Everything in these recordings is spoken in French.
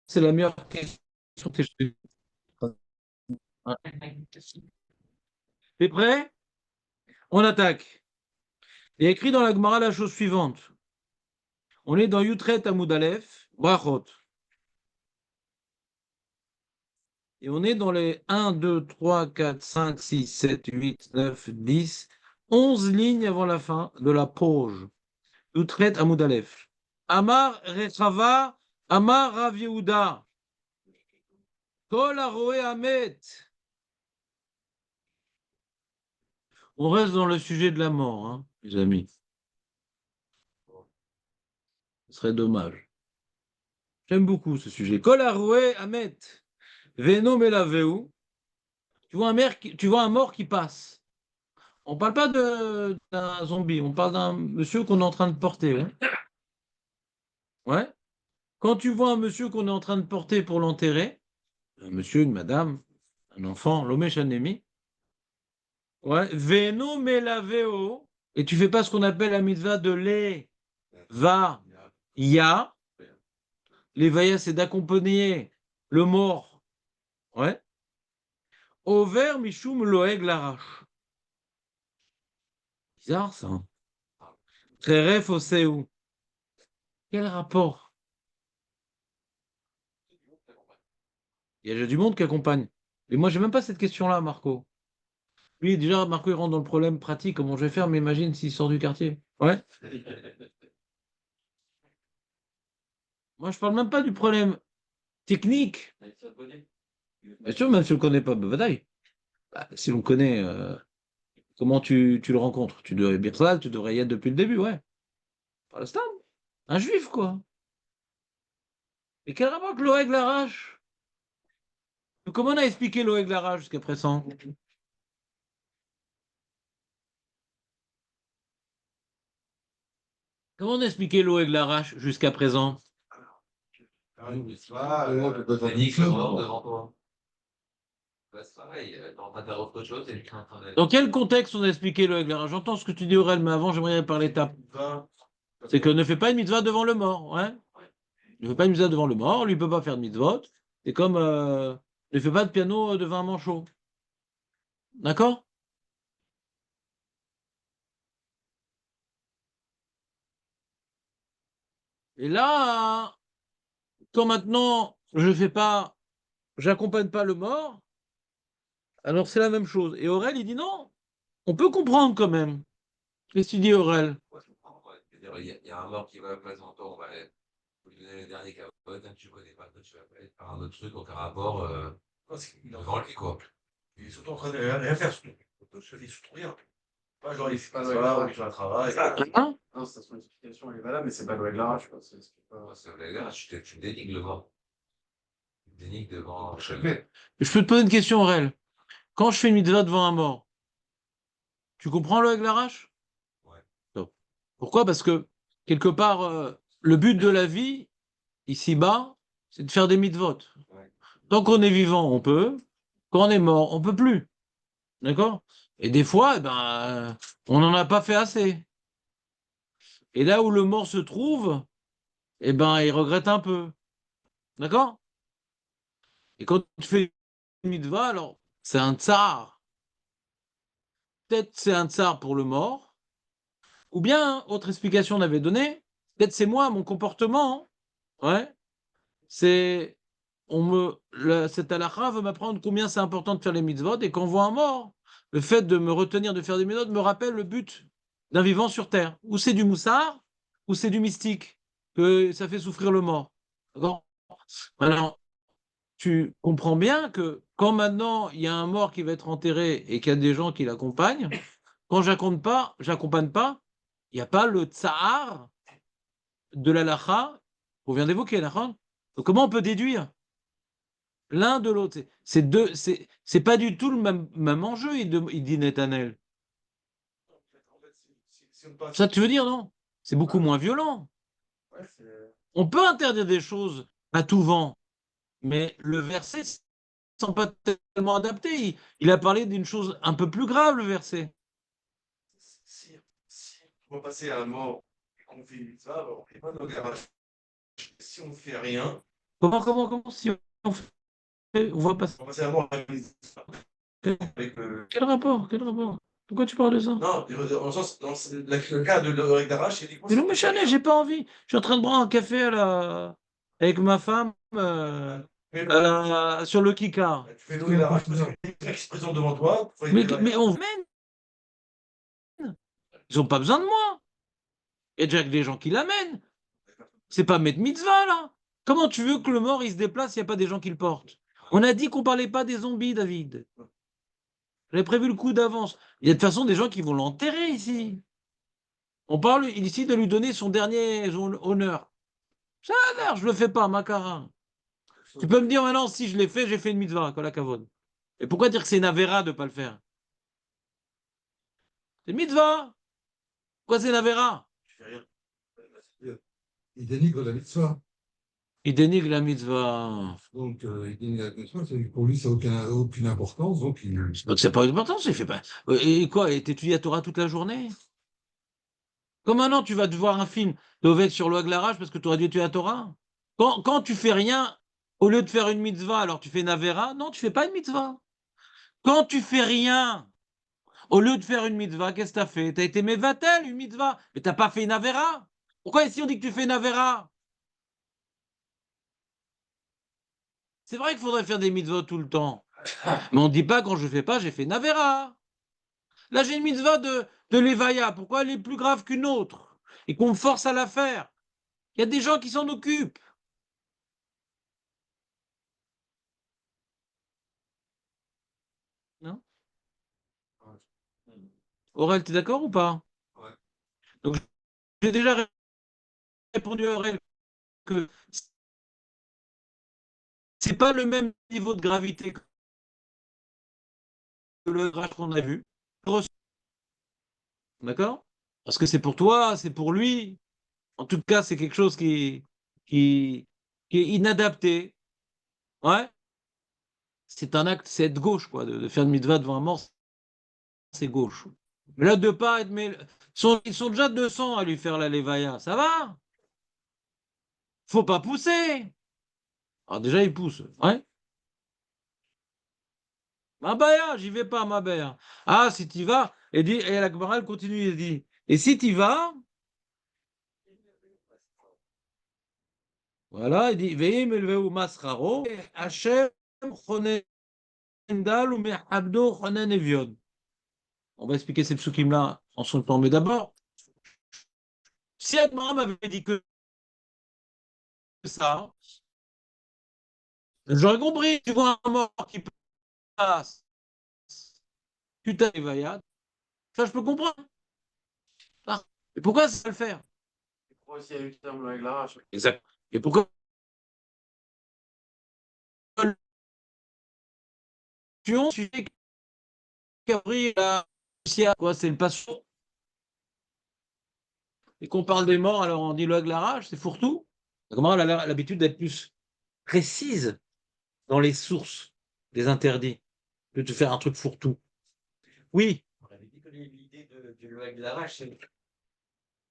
C'est la meilleure question que j'ai eue. Ouais. T'es prêt? On attaque. Il y a écrit dans la Gemara la chose suivante. On est dans Yutret Amoud Aleph, Brachot. Et on est dans les 1, 2, 3, 4, 5, 6, 7, 8, 9, 10, 11 lignes avant la fin de la pause. Yutret Amoud Aleph. Amar Rechava, Amar Rav Yehuda. Kol Aroé Amet. On reste dans le sujet de la mort, hein, les amis. Ce serait dommage. J'aime beaucoup ce sujet. Kol Aroé Amet. Veno Melaveu. Tu vois un mort qui passe. On ne parle pas d'un zombie, on parle d'un monsieur qu'on est en train de porter. Ouais. Ouais. Quand tu vois un monsieur qu'on est en train de porter pour l'enterrer, un monsieur, une madame, un enfant, l'omeshanemi, ouais, veno melaveo, et tu fais pas ce qu'on appelle la mitzvah de va, ya. L'evaya, c'est d'accompagner le mort. Ouais. Over mishum loeg larache. Bizarre ça. Hein. Treref oseu. Quel rapport? Il y a déjà du monde qui accompagne. Et moi, j'ai même pas cette question-là, Marco. Lui, déjà, Marco, il rentre dans le problème pratique. Comment je vais faire? Mais imagine s'il sort du quartier. Ouais. Moi, je parle même pas du problème technique. Bien sûr, même si on ne le connaît pas, bah, bataille. Bah, si on le connaît, comment tu le rencontres? Tu devrais bien ça, tu devrais y être depuis le début, ouais. Par l'instant, un juif, quoi. Et quel rapport avec l'Oeg Larache? Comment on a expliqué l'Oeg Larache jusqu'à présent? Comment on a expliqué l'Oeg Larache jusqu'à présent? Nique le mort devant toi. Bah, c'est pareil, t'es en train de faire autre chose et tu es en train de. Dans quel contexte on a expliqué l'Oeg Larache? J'entends ce que tu dis, Aurel, mais avant, j'aimerais par l'étape. C'est que ne fais pas une mitzvah devant le mort. Ouais. Ne fais pas une mitzvah devant le mort, lui ne peut pas faire de mitzvot. C'est comme ne fais pas de piano devant un manchot. D'accord? Et là, quand maintenant je fais pas, j'accompagne pas le mort, alors c'est la même chose. Et Aurel, il dit non, on peut comprendre quand même. Qu'est-ce que tu dis, Aurel? Ouais, je comprends, ouais. C'est-à-dire, il y a un mort qui va présenter, on va faut lui donner le dernier capote, hein, tu connais pas, toi, tu vas pas être par un autre truc, aucun rapport devant lui, quoi. Il est surtout en train de rien faire. Je fais surtout rien. Pas genre il fait pas Noël ou il fait un travail. Hein. Non, son explication elle est valable, mais c'est pas Noël là, je pense. Moi, c'est le gars, tu dénigres le mort. Tu dénigres devant. Je peux te poser une question, Aurel. Quand je fais une mitzvah devant un mort, tu comprends le avec l'arrache? Ouais. Non. Pourquoi? Parce que quelque part, le but de la vie, ici-bas, c'est de faire des mitzvot. Ouais. Tant qu'on est vivant, on peut. Quand on est mort, on peut plus. D'accord? Et des fois, eh ben, on n'en a pas fait assez. Et là où le mort se trouve, eh ben, il regrette un peu. D'accord? Et quand tu fais une mitzvah, alors, c'est un tsar. Peut-être c'est un tsar pour le mort, ou bien, autre explication on avait donnée, peut-être c'est moi, mon comportement. Hein. Ouais. C'est, cette halakha veut m'apprendre combien c'est important de faire les mitzvot, et quand on voit un mort, le fait de me retenir de faire des mitzvot me rappelle le but d'un vivant sur terre. Ou c'est du moussard, ou c'est du mystique, que ça fait souffrir le mort. D'accord? Alors, tu comprends bien que quand maintenant il y a un mort qui va être enterré et qu'il y a des gens qui l'accompagnent, quand j'accompagne pas, il n'y a pas le tsahar de l'halakha qu'on vient d'évoquer. D'accord. Donc comment on peut déduire l'un de l'autre? C'est deux, c'est pas du tout le même enjeu, il dit Nethanel. En fait, si on passe. Ça, tu veux dire, non? C'est beaucoup moins violent. Ouais, On peut interdire des choses à tout vent, mais le verset ne sont pas tellement adapté. Il a parlé d'une chose un peu plus grave, le verset. si on va passer à un mort et qu'on fait une mitzvah, on fait pas nos garages. Si on ne fait rien, Comment, si on voit pas ça. On va passer à mort avec Quel rapport? Quel rapport? Pourquoi tu parles de ça? Non, dans le sens, dans le cas de l'oreille d'arrache, il dit quoi? Mais non, mais Chanel, j'ai pas envie. Je suis en train de boire un café avec ma femme sur le Kika. Tu fais l'oreille d'arrache parce que les mecs qui se présentent devant toi. Mais on mène. Ils n'ont pas besoin de moi. Il y a déjà que des gens qui l'amènent. C'est pas mettre mitzvah, là. Comment tu veux que le mort, il se déplace s'il n'y a pas des gens qui le portent? On a dit qu'on parlait pas des zombies, David. J'avais prévu le coup d'avance. Il y a de toute façon des gens qui vont l'enterrer ici. On parle ici de lui donner son dernier honneur. Ça a l'air, je le fais pas, Macarin. Tu peux me dire maintenant, si je l'ai fait, j'ai fait une mitzvah, la kavod. Et pourquoi dire que c'est une avéra de ne pas le faire? C'est une mitzvah. Pourquoi c'est une avéra? Tu fais rien. Il dénigre la mitzvah. Il dénigre la mitzvah. Donc, il dénigre la mitzvah, pour lui, ça n'a aucune importance. Donc, Donc c'est pas important, c'est fait pas. Et quoi? Et t'étudies la Torah toute la journée? Comme maintenant, tu vas te voir un film d'Ovek sur le Haglarach parce que tu aurais dû étudier la Torah? Quand tu fais rien, au lieu de faire une mitzvah, alors tu fais une avéra? Non, tu fais pas une mitzvah. Quand tu fais rien, au lieu de faire une mitzvah, qu'est-ce que tu as fait? Tu as été mévatel, une mitzvah, mais tu n'as pas fait une avéra. Pourquoi ici on dit que tu fais une avéra? C'est vrai qu'il faudrait faire des mitzvahs tout le temps. Mais on ne dit pas quand je ne fais pas, j'ai fait une avéra. Là, j'ai une mitzvah de l'évaïa. Pourquoi elle est plus grave qu'une autre? Et qu'on me force à la faire. Il y a des gens qui s'en occupent. Non? Aurel, tu es d'accord ou pas? Ouais. Donc, j'ai déjà répondu à Aurel que c'est pas le même niveau de gravité que le graphe qu'on a vu. D'accord? Parce que c'est pour toi, c'est pour lui. En tout cas, c'est quelque chose qui, qui est inadapté. Ouais? C'est un acte, c'est être gauche, quoi. De faire une mitzvah devant un mort, c'est gauche. Mais là, de pas être. Mais, ils sont déjà 200 à lui faire la levaya. Ça va? Faut pas pousser. Alors déjà, il pousse. Ouais? Ma baya, j'y vais pas, ma baya. Ah, si tu vas. Et la Gemara, elle continue, elle dit. Et si tu vas, voilà, il dit, Veim elveu masraro, Hashem chonen dal ou mehabdo chonen eviod. On va expliquer ces psukim-là en son temps. Mais d'abord, si Admara m'avait dit que ça, j'aurais compris. Tu vois un mort qui passe, tu t'as vayat, ça je peux comprendre. Ah, et pourquoi ça le faire? Pourquoi aussi il y a eu le terme avec l'arrache? Exact. Et pourquoi tu sais qu'après, quoi, c'est le passou. Et qu'on parle des morts, alors on dit le Haglarach, c'est fourre-tout. Comment elle a l'habitude d'être plus précise dans les sources des interdits, que de faire un truc fourre-tout. Oui. On avait dit que l'idée du loi de l'arrache, c'est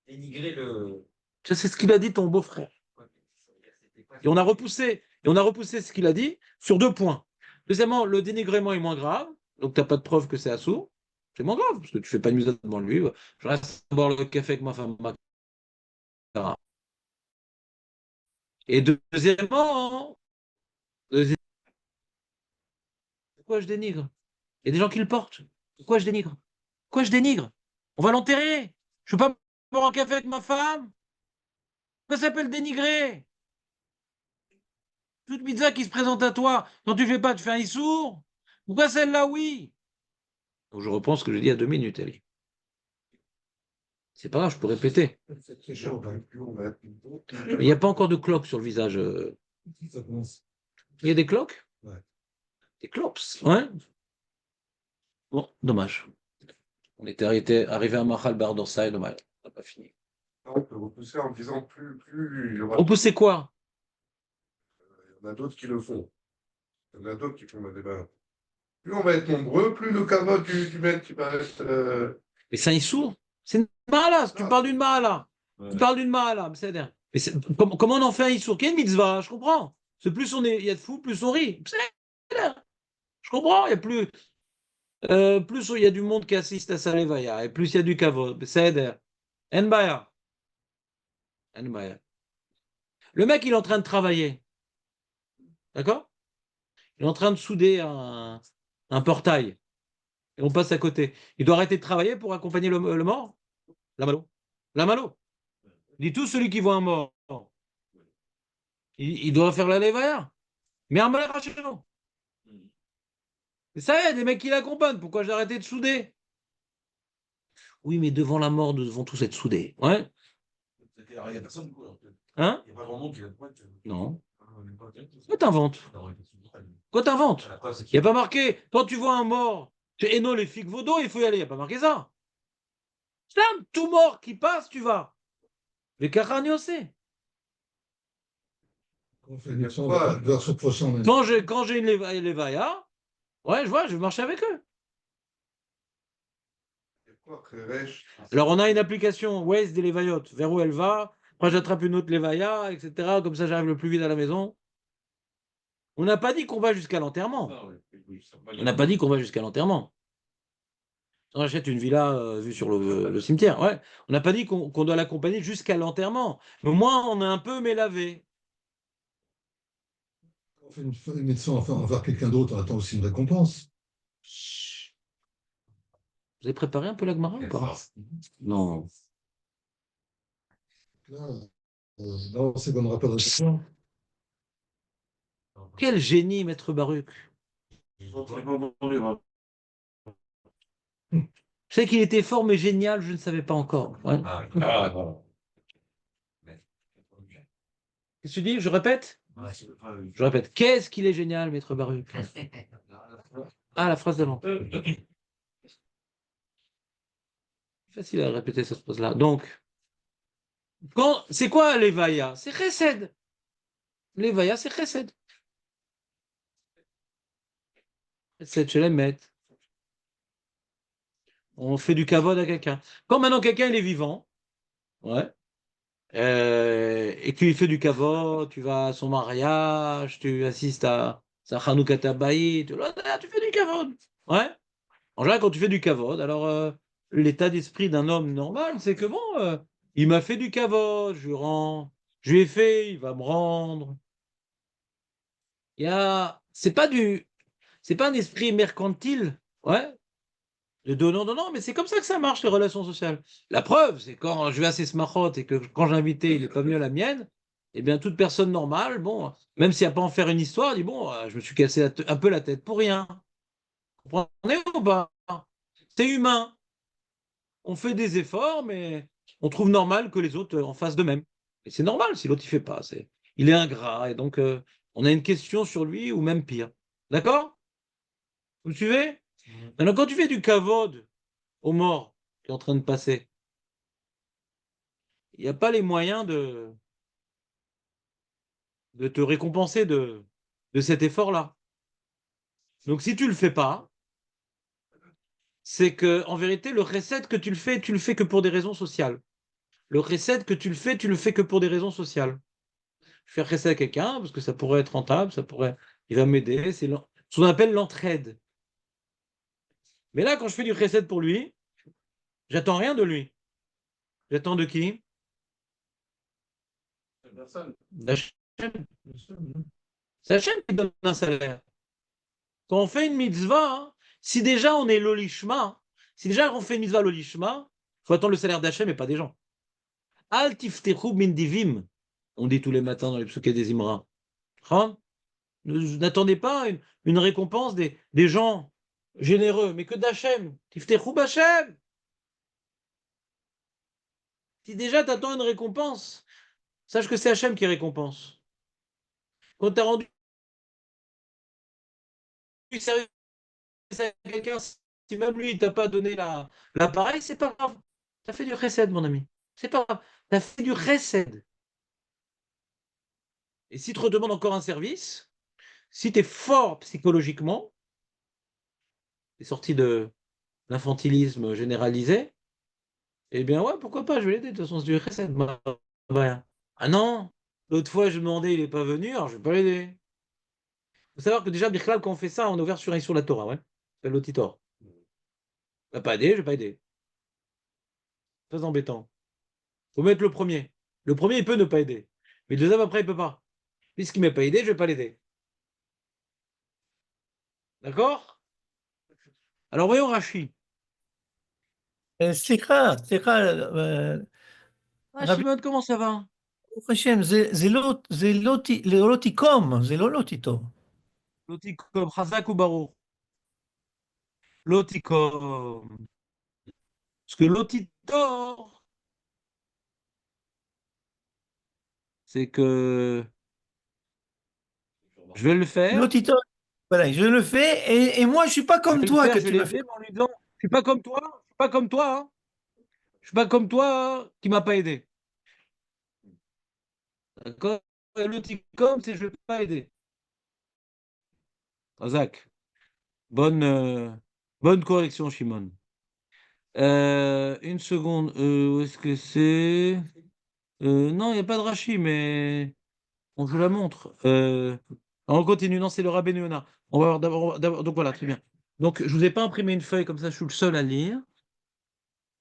dénigrer le. C'est ce qu'il a dit ton beau-frère. Et on a repoussé ce qu'il a dit sur 2 points. Deuxièmement, le dénigrement est moins grave, donc tu n'as pas de preuve que c'est assourd. C'est moins grave, parce que tu ne fais pas une mise devant lui. Je reste à boire le café avec ma femme. Et deuxièmement, pourquoi je dénigre? Il y a des gens qui le portent. Pourquoi je dénigre? Pourquoi je dénigre? On va l'enterrer. Je ne peux pas boire un café avec ma femme. Ça s'appelle dénigrer. Toute pizza qui se présente à toi, quand tu ne fais pas, tu fais un issour. Pourquoi celle-là, oui? Donc je reprends ce que j'ai dit il y a 2 minutes, Ali. C'est pas grave, je peux répéter. c'est très cher. Mais il n'y a pas encore de cloques sur le visage. Ça commence. Il y a des cloques? Ouais. Des clops, ouais. Bon, dommage. On était arrivé à Mahal Bardorsa et dommage. On n'a pas fini. On peut repousser en disant plus il y aura. Repousser quoi? Il y en a d'autres qui le font. Il y en a d'autres qui font le débat. Plus on va être nombreux, plus le caveau du maître qui va être. Mais c'est un issour. C'est une mahala. Tu parles d'une mahala. Ouais. Tu parles d'une mahala. Mais comment on en fait un issour? Quelle mitzvah? Je comprends. C'est plus il y a de fous, plus on rit. Je comprends, il y a plus, plus il y a du monde qui assiste à sa levaya, et plus il y a du kavod. C'est En baya. En baya. Le mec, il est en train de travailler. D'accord? Il est en train de souder un portail. Et on passe à côté. Il doit arrêter de travailler pour accompagner le mort? La malo. La malo. Dit tout celui qui voit un mort. Il doit faire la levaya. Mais un malheur chez nous. Et ça, il y a des mecs qui l'accompagnent. Pourquoi j'ai arrêté de souder? Oui, mais devant la mort, nous devons tous être soudés. Ouais? Il n'y a personne, quoi. En fait. Hein? Il n'y a pas vraiment qui va te pointer. Non. Quoi t'inventes? Quoi t'inventes? Il n'y a pas marqué. Quand tu vois un mort, chez Eno, les figues Vaudon, il faut y aller. Il n'y a pas marqué ça. Slam, tout mort qui passe, tu vas. Mais Caragnossé. On fait une version prochaine. Quand j'ai une levaya, ouais, je vois, je vais marcher avec eux. Alors, on a une application Waze des Levayottes, vers où elle va. Après, j'attrape une autre Levaya, etc. Comme ça, j'arrive le plus vite à la maison. On n'a pas dit qu'on va jusqu'à l'enterrement. On n'a pas dit qu'on va jusqu'à l'enterrement. On achète une villa vue sur le cimetière. Ouais. On n'a pas dit qu'on doit l'accompagner jusqu'à l'enterrement. Mais au moins, on est un peu mélavé. On fait une médecin envers quelqu'un d'autre, on attend aussi une récompense. Vous avez préparé un peu la Gemara ou pas? Non. Là, non, c'est qu'on rappelle la question. Quel génie, maître Baruch. Je sais qu'il était fort, mais génial, je ne savais pas encore. Ouais. Qu'est-ce que tu dis? Je répète? Je répète. Qu'est-ce qu'il est génial, maître Baruch? Ah, la phrase d'avant. Facile à répéter cette phrase-là. Donc, c'est quoi l'Evaya? C'est Chesed. L'Evaya, c'est Chesed. Chesed, je l'aime. On fait du kavod à quelqu'un. Quand maintenant quelqu'un il est vivant, ouais, et qu'il fait du kavod, tu vas à son mariage, tu assistes à sa Hanouka Tabaï, tu fais du kavod. Ouais. En général, quand tu fais du kavod, alors l'état d'esprit d'un homme normal, c'est que bon, il m'a fait du kavod, je lui rends, je lui ai fait, il va me rendre. C'est pas un esprit mercantile, ouais, de donnant, mais c'est comme ça que ça marche les relations sociales. La preuve, c'est quand je vais à ces smachot et que quand j'ai invité, il n'est pas venu à la mienne, eh bien toute personne normale, bon, même s'il n'y a pas à en faire une histoire, dit bon, je me suis cassé un peu la tête pour rien. Vous comprenez ou pas? C'est humain. On fait des efforts, mais on trouve normal que les autres en fassent de même. Et c'est normal si l'autre il fait pas. Il est ingrat et donc on a une question sur lui ou même pire. D'accord? Vous me suivez? Maintenant, quand tu fais du kavod aux morts qui est en train de passer, il n'y a pas les moyens de te récompenser de cet effort-là. Donc si tu le fais pas, c'est que en vérité, le recette que tu le fais que pour des raisons sociales. Le recette que tu le fais que pour des raisons sociales. Faire recette à quelqu'un parce que ça pourrait être rentable, il va m'aider. C'est ce qu'on appelle l'entraide. Mais là, quand je fais du recette pour lui, j'attends rien de lui. J'attends de qui? D'Hachem. C'est Hachem qui donne un salaire. Quand on fait une mitzvah, hein, si déjà on est l'olishma, si déjà on fait une mitzvah l'olishma, il faut attendre le salaire d'Hachem et pas des gens. Al tiftechu min divim, on dit tous les matins dans les psuké des Imra. Hein? N'attendez pas une récompense des gens généreux, mais que d'Hachem. Tiftechu b'Hachem. Si déjà tu attends une récompense, sache que c'est Hachem qui récompense. Quand tu as rendu service à quelqu'un, si même lui, il t'a pas donné l'appareil, c'est pas grave. Tu as fait du chesed, mon ami. C'est pas grave. Tu as fait du chesed. Et si tu te demandes encore un service, si tu es fort psychologiquement, tu es sorti de l'infantilisme généralisé, eh bien ouais, pourquoi pas, je vais l'aider. De toute façon, c'est du chesed. Ah non, L'autre fois, je demandais, il n'est pas venu, alors je ne vais pas l'aider. Il faut savoir que déjà, Birklal, quand on fait ça, on est ouvert sur la Torah, ouais. C'est l'auditor. Il n'a pas aidé, je ne vais pas aider. Très embêtant. Il faut mettre le premier. Le premier, il peut ne pas aider. Mais le deuxième, après, il ne peut pas. Puisqu'il ne m'a pas aidé, je ne vais pas l'aider. D'accord? Alors, voyons Rashi. סליחה, Ah, רבי Shimon, comment ça va? ברוך השם, זה לא תיקום, זה לא תיטור. Lotikom, Chazak ou Baruch? Lotikom. Parce que l'otitor, c'est que je vais le faire. לא תיטור, voilà, je le fais, et moi je suis pas Je comme vais le toi faire, que je vais tu me fais. l'aider, mais en lui disant, je suis pas comme toi, je suis pas comme toi, hein. Je suis pas comme toi hein, qui m'a pas aidé. D'accord? Et l'otikom, c'est je vais pas aider. Chazak. Bonne correction, Shimon. Une seconde, où est-ce que c'est? Non, il n'y a pas de Rashi, mais on vous la montre. On continue, non, c'est le Rabbeinu Yonah. On va voir donc voilà, très bien. Donc, je ne vous ai pas imprimé une feuille, comme ça, je suis le seul à lire.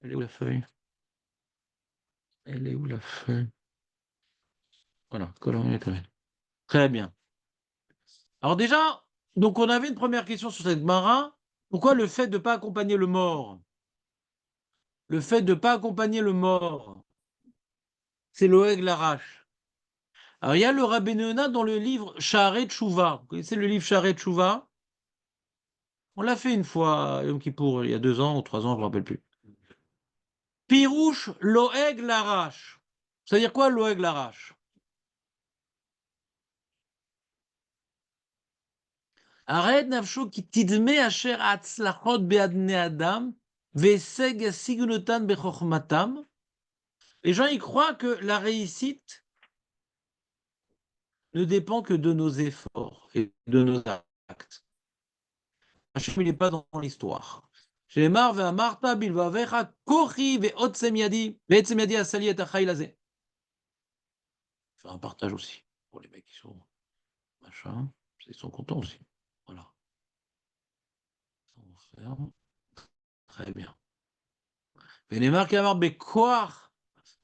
Elle est où la feuille? Elle est où la feuille? Voilà, colorier. Très bien. Alors déjà, donc on avait une première question sur cette Gemara. Pourquoi le fait de ne pas accompagner le mort? Le fait de ne pas accompagner le mort, c'est l'Oeg l'arrache. Alors il y a le Rabbeinu Yonah dans le livre Sha'arei Teshuvah. Vous connaissez le livre Sha'arei Teshuvah? On l'a fait une fois, Yom Kippour, il y a 2 ans ou 3 ans, je ne me rappelle plus. Pirouche l'Oeg l'arrache. Ça veut dire quoi l'Oeg l'arrache? Arrête nafsho ki tidme asher atzlachot be'adne adam ve'eseg yasignotan bechochmatam. Les gens y croient que la réussite ne dépend que de nos efforts et de nos actes. Hachem, il n'est pas dans l'histoire. Shemar ve'amarta bilvavecha kochi ve'otzem yadi ve'etzem yadi asali et achai lazeh. Faire un partage aussi pour les mecs qui sont machin, ils sont contents aussi. Voilà. On ferme. Très bien. ונאמר כי אמר בכוח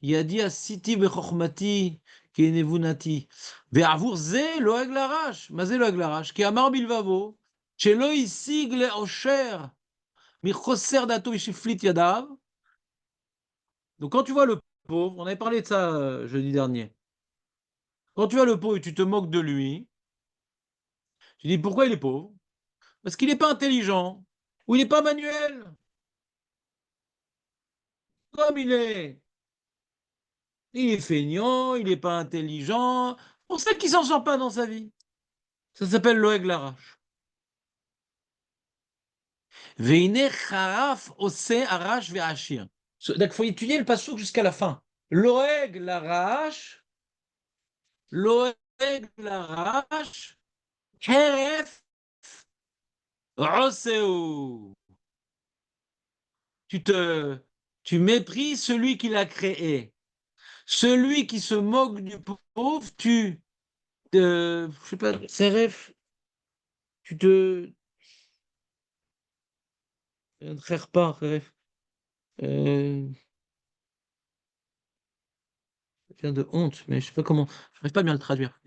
ידי עשיתי בחוכמתי כנבונתי. ועבור זה לועג לרש. מה זה לועג לרש? כי אמר בלבבו שלא השיג לאושר מחוסר דעתו ושפלית ידיו. Donc quand tu vois le pauvre, on avait parlé de ça jeudi dernier, quand tu vois le pauvre et tu te moques de lui, tu dis pourquoi il est pauvre? Parce qu'il n'est pas intelligent, ou il n'est pas manuel. Comme il est feignant, il n'est pas intelligent, on sait qu'il s'en sort pas dans sa vie. Ça s'appelle l'oeg l'arrache. Veine charaf ose arash ve'ashir. Donc il faut étudier le passouk jusqu'à la fin. L'oeg l'arrache, keref oseu. Tu méprises celui qui l'a créé. Celui qui se moque du pauvre, je sais pas, Seref, tu te, Seref pas, Seref, ça vient de honte, mais je sais pas comment, je n'arrive pas bien à le traduire.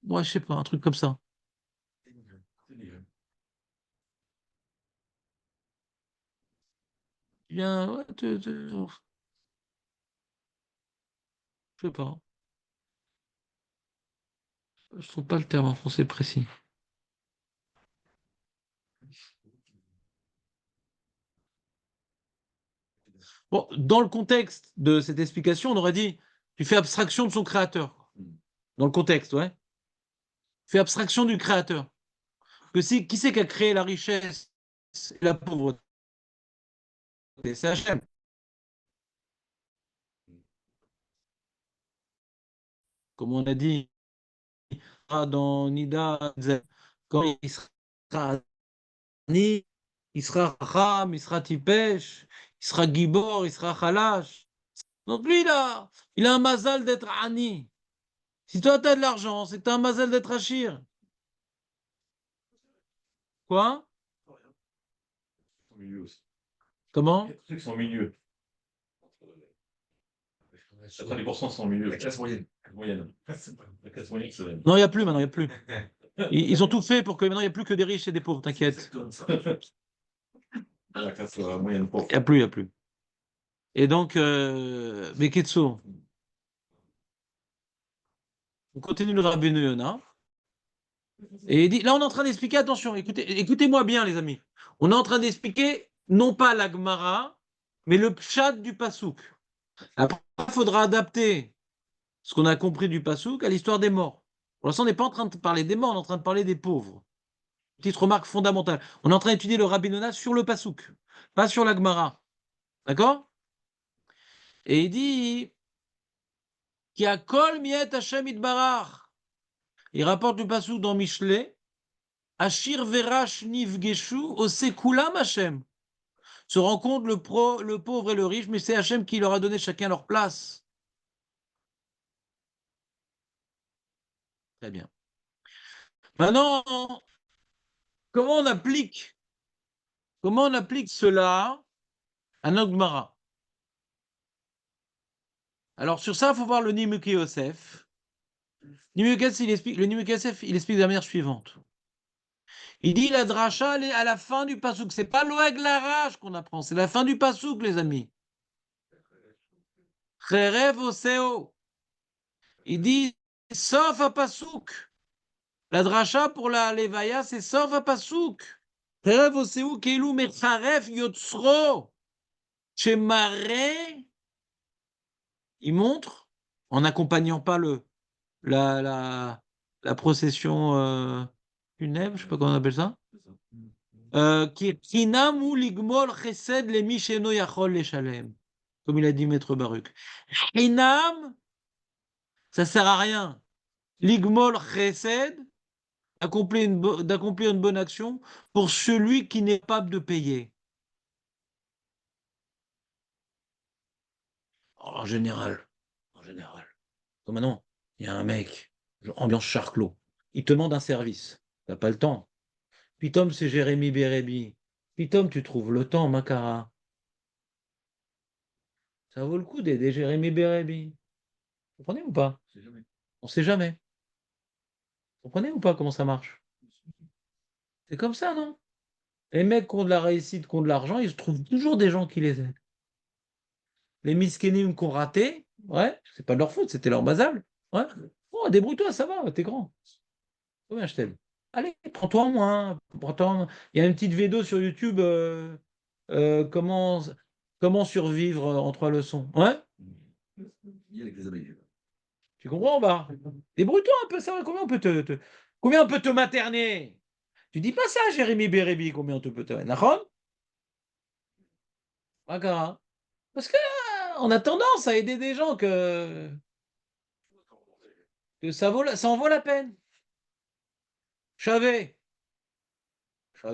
Moi, je sais pas, un truc comme ça. Bien, ouais, je sais pas, je trouve pas le terme en français précis. Bon, dans le contexte de cette explication, on aurait dit, tu fais abstraction de son créateur. Dans le contexte, ouais. Fais abstraction du créateur. Qui c'est qui a créé la richesse et la pauvreté? C'est Hachem. Comme on a dit dans Nida, quand il sera ni, il sera Ram, il sera Tipesh, il sera Gibor, il sera Khalash. Donc lui, il a un mazal d'être Ani. Si toi, tu as de l'argent, c'est que tu as un mazel d'être Achir. Quoi? Au milieu aussi. Comment? Les trucs sont au milieu. 90% sont au milieu. La classe moyenne. Moyenne. La classe moyenne, c'est Non, il n'y a plus maintenant, il n'y a plus. Ils ont tout fait pour que maintenant, il n'y a plus que des riches et des pauvres, t'inquiète. la classe moyenne pauvre. Il n'y a plus, il n'y a plus. Et donc, Beketsu, on continue le Rabbi Yonah. Et il dit, là, on est en train d'expliquer, attention, écoutez-moi bien, les amis. On est en train d'expliquer, non pas la Gemara, mais le pshat du Passouk. Après, il faudra adapter ce qu'on a compris du Passouk à l'histoire des morts. Pour l'instant, on n'est pas en train de parler des morts, on est en train de parler des pauvres. Petite remarque fondamentale. On est en train d'étudier le Rabbi Yonah sur le Passouk, pas sur la Gemara. D'accord? Et il dit, qui a kol miet Hashem itbarach. Il rapporte du Passouk dans Michelet. Ashir verash nivgeshu osekulam Hashem. Se rencontrent le pauvre et le riche, mais c'est Hachem qui leur a donné chacun leur place. Très bien. Maintenant, comment on applique cela à notre Gemara? Alors sur ça, il faut voir le Nimuk Yosef. Le Nimuk Yosef, il explique de la manière suivante. Il dit la dracha, elle est à la fin du pasouk. C'est pas l'oeg l'arrache qu'on apprend, c'est la fin du pasouk, les amis. Cherev oseo. Il dit sauf à pasouk. La dracha pour la levaya, c'est sauf à pasouk. Cherev oseo keilu mecharef yotzro. Chemare. Il montre, en n'accompagnant pas la procession funèbre, je ne sais pas comment on appelle ça. Qui est Chinam ou ligmol chesed le misheno yachol le shalem, comme il a dit Maître Baruch. Chinam, ça sert à rien. Ligmol chesed, d'accomplir une bonne action pour celui qui n'est pas capable de payer. En général, comme maintenant, il y a un mec, ambiance charclos, il te demande un service, tu n'as pas le temps. Puis Tom, c'est Jérémy Bérébi. Puis Tom, tu trouves le temps, Macara. Ça vaut le coup d'aider Jérémy Bérébi. Vous comprenez ou pas? On ne sait jamais. Vous comprenez ou pas comment ça marche? C'est comme ça, non? Les mecs qui ont de la réussite, qui ont de l'argent, ils trouvent toujours des gens qui les aident. Les miskénim qui ont raté, ouais, c'est pas de leur faute, c'était leur basal. Ouais. Oh, débrouille-toi, ça va, t'es grand. Combien je t'aime? Allez, prends-toi en main. Il y a une petite vidéo sur YouTube, comment survivre en 3 leçons. Ouais? Tu comprends, bah? Débrouille-toi un peu, ça va. Combien on peut te materner? Tu dis pas ça, Jérémy Bérébi, combien on te peut te materner? D'accord? D'accord. Parce que on a tendance à aider des gens que ça en vaut la peine. Je savais. Je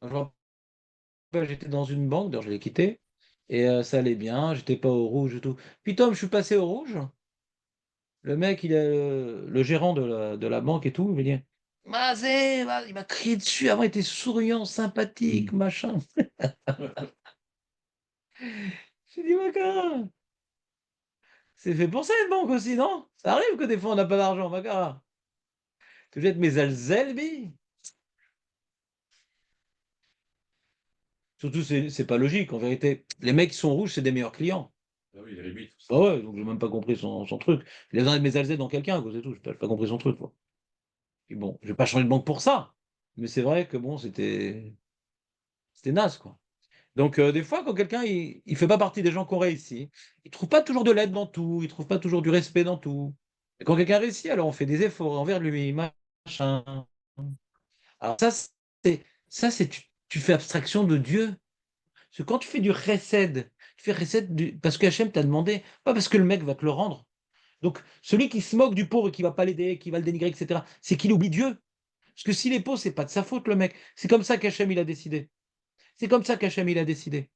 me rappelle, j'étais dans une banque, d'ailleurs je l'ai quitté, et ça allait bien, j'étais pas au rouge et tout. Puis Tom, je suis passé au rouge. Le mec, le gérant de la banque et tout, il m'a dit, il m'a crié dessus. Avant, il était souriant, sympathique, machin. J'ai dit, Macara, c'est fait pour ça une banque aussi, non? Ça arrive que des fois on n'a pas d'argent, Macara. Tu jettes mes alzelbi. Surtout, c'est pas logique. En vérité, les mecs qui sont rouges, c'est des meilleurs clients. Ah oui, il réduit. Ah ouais, donc j'ai même pas compris son truc. Il a besoin de mes alzels dans quelqu'un, quoi, c'est tout. J'ai pas compris son truc, quoi. Et bon, je vais pas changer de banque pour ça. Mais c'est vrai que bon, c'était naze, quoi. Donc, des fois, quand quelqu'un il fait pas partie des gens qui ont réussi, il trouve pas toujours de l'aide dans tout, il trouve pas toujours du respect dans tout. Et quand quelqu'un réussit, alors on fait des efforts envers lui, machin. Alors ça, c'est tu fais abstraction de Dieu. Parce que quand tu fais du chesed, tu fais chesed parce que Hachem t'a demandé, pas parce que le mec va te le rendre. Donc, celui qui se moque du pauvre et qui va pas l'aider, qui va le dénigrer, etc., c'est qu'il oublie Dieu. Parce que s'il est pauvre, c'est pas de sa faute, le mec. C'est comme ça qu'Hachem il a décidé. C'est comme ça qu'Hachem il a décidé.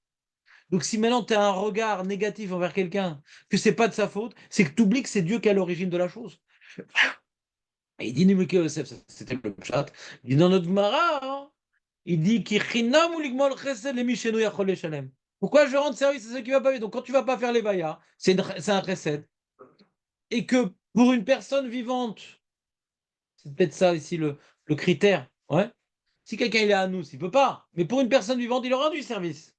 Donc si maintenant tu as un regard négatif envers quelqu'un, que c'est pas de sa faute, c'est que tu oublies que c'est Dieu qui est à l'origine de la chose. Et il dit, Nimeke Yosef, c'était le chat, il dit dans notre Gemara, hein, il dit, Ki chinam ou ligmol chesed lemi shenu yachol leshalem. Pourquoi je rends service à ceux qui ne vont pas vivre? Donc quand tu vas pas faire les vaillas, c'est un chesed. Et que pour une personne vivante, c'est peut-être ça ici le critère. Ouais. Si quelqu'un il est à nous, il peut pas. Mais pour une personne vivante, il aura rendu service.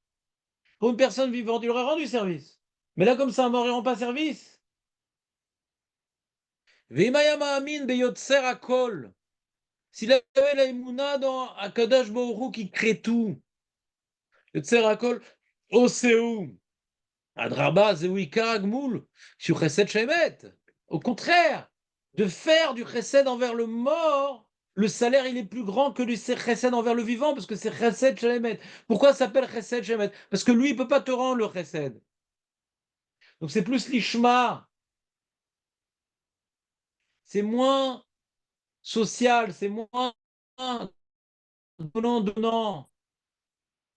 Pour une personne vivante, il aurait rendu service. Mais là, comme ça, un mort, il rend pas service. Ve'imaya amin beyotzer akol. S'il avait la émouna dans Akadash Baruch Hu qui crée tout, Yotzer akol, Oseu, Adraba, Zewi Karagmoul, sur Chesed Shemet. Au contraire, de faire du Chesed envers le mort, le salaire il est plus grand que le Chesed envers le vivant, parce que c'est Chesed Shemet. Pourquoi ça s'appelle Chesed Shemet? Parce que lui, il ne peut pas te rendre le Chesed. Donc c'est plus l'Ishma. C'est moins social, c'est moins donnant,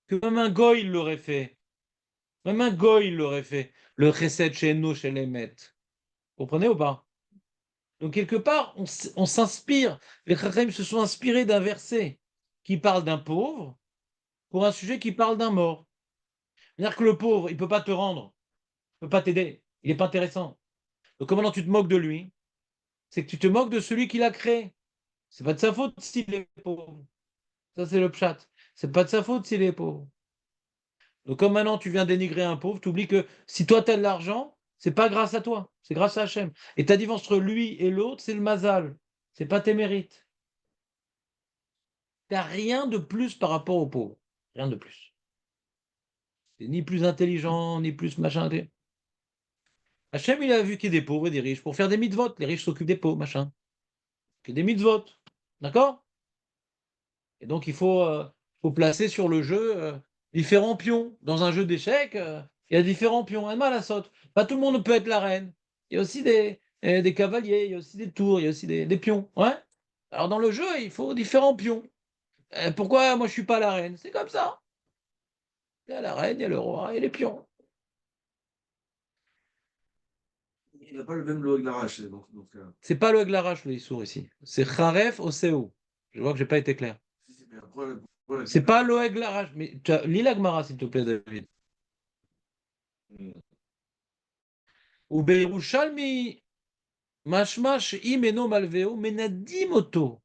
que même un goy il l'aurait fait. Même un goy il l'aurait fait. Le chesed chez nous, chez les maîtres. Vous comprenez ou pas? Donc quelque part, on s'inspire. Les Chachamim se sont inspirés d'un verset qui parle d'un pauvre pour un sujet qui parle d'un mort. C'est-à-dire que le pauvre, il ne peut pas te rendre, il ne peut pas t'aider, il n'est pas intéressant. Donc comment tu te moques de lui? C'est que tu te moques de celui qui l'a créé. C'est pas de sa faute s'il est pauvre. Ça, c'est le pshat. C'est pas de sa faute s'il est pauvre. Donc, comme maintenant tu viens dénigrer un pauvre, tu oublies que si toi tu as de l'argent, c'est pas grâce à toi, c'est grâce à Hachem. Et ta différence entre lui et l'autre, c'est le mazal. C'est pas tes mérites. Tu n'as rien de plus par rapport au pauvre. Rien de plus. C'est ni plus intelligent, ni plus machin. Hachem, il a vu qu'il y a des pauvres et des riches pour faire des mitzvot. Les riches s'occupent des pauvres, machin. Que des mitzvot. D'accord? Et donc, faut placer sur le jeu différents pions. Dans un jeu d'échecs, il y a différents pions. Un mal à saute. Pas tout le monde peut être la reine. Il y a aussi des cavaliers, il y a aussi des tours, il y a aussi des pions. Ouais. Alors, dans le jeu, il faut différents pions. Pourquoi moi, je ne suis pas la reine? C'est comme ça. Il y a la reine, il y a le roi et les pions. Il n'a pas le même lot de l'arrache. C'est pas le Eglarach, le Issour ici. C'est Kharef Oseo. Je vois que je n'ai pas été clair. C'est pas le Eglarach. Mais lis la Gemara, s'il te plaît, David. Ou Beirushalmi, Mashmash imeno malveo, menadimoto.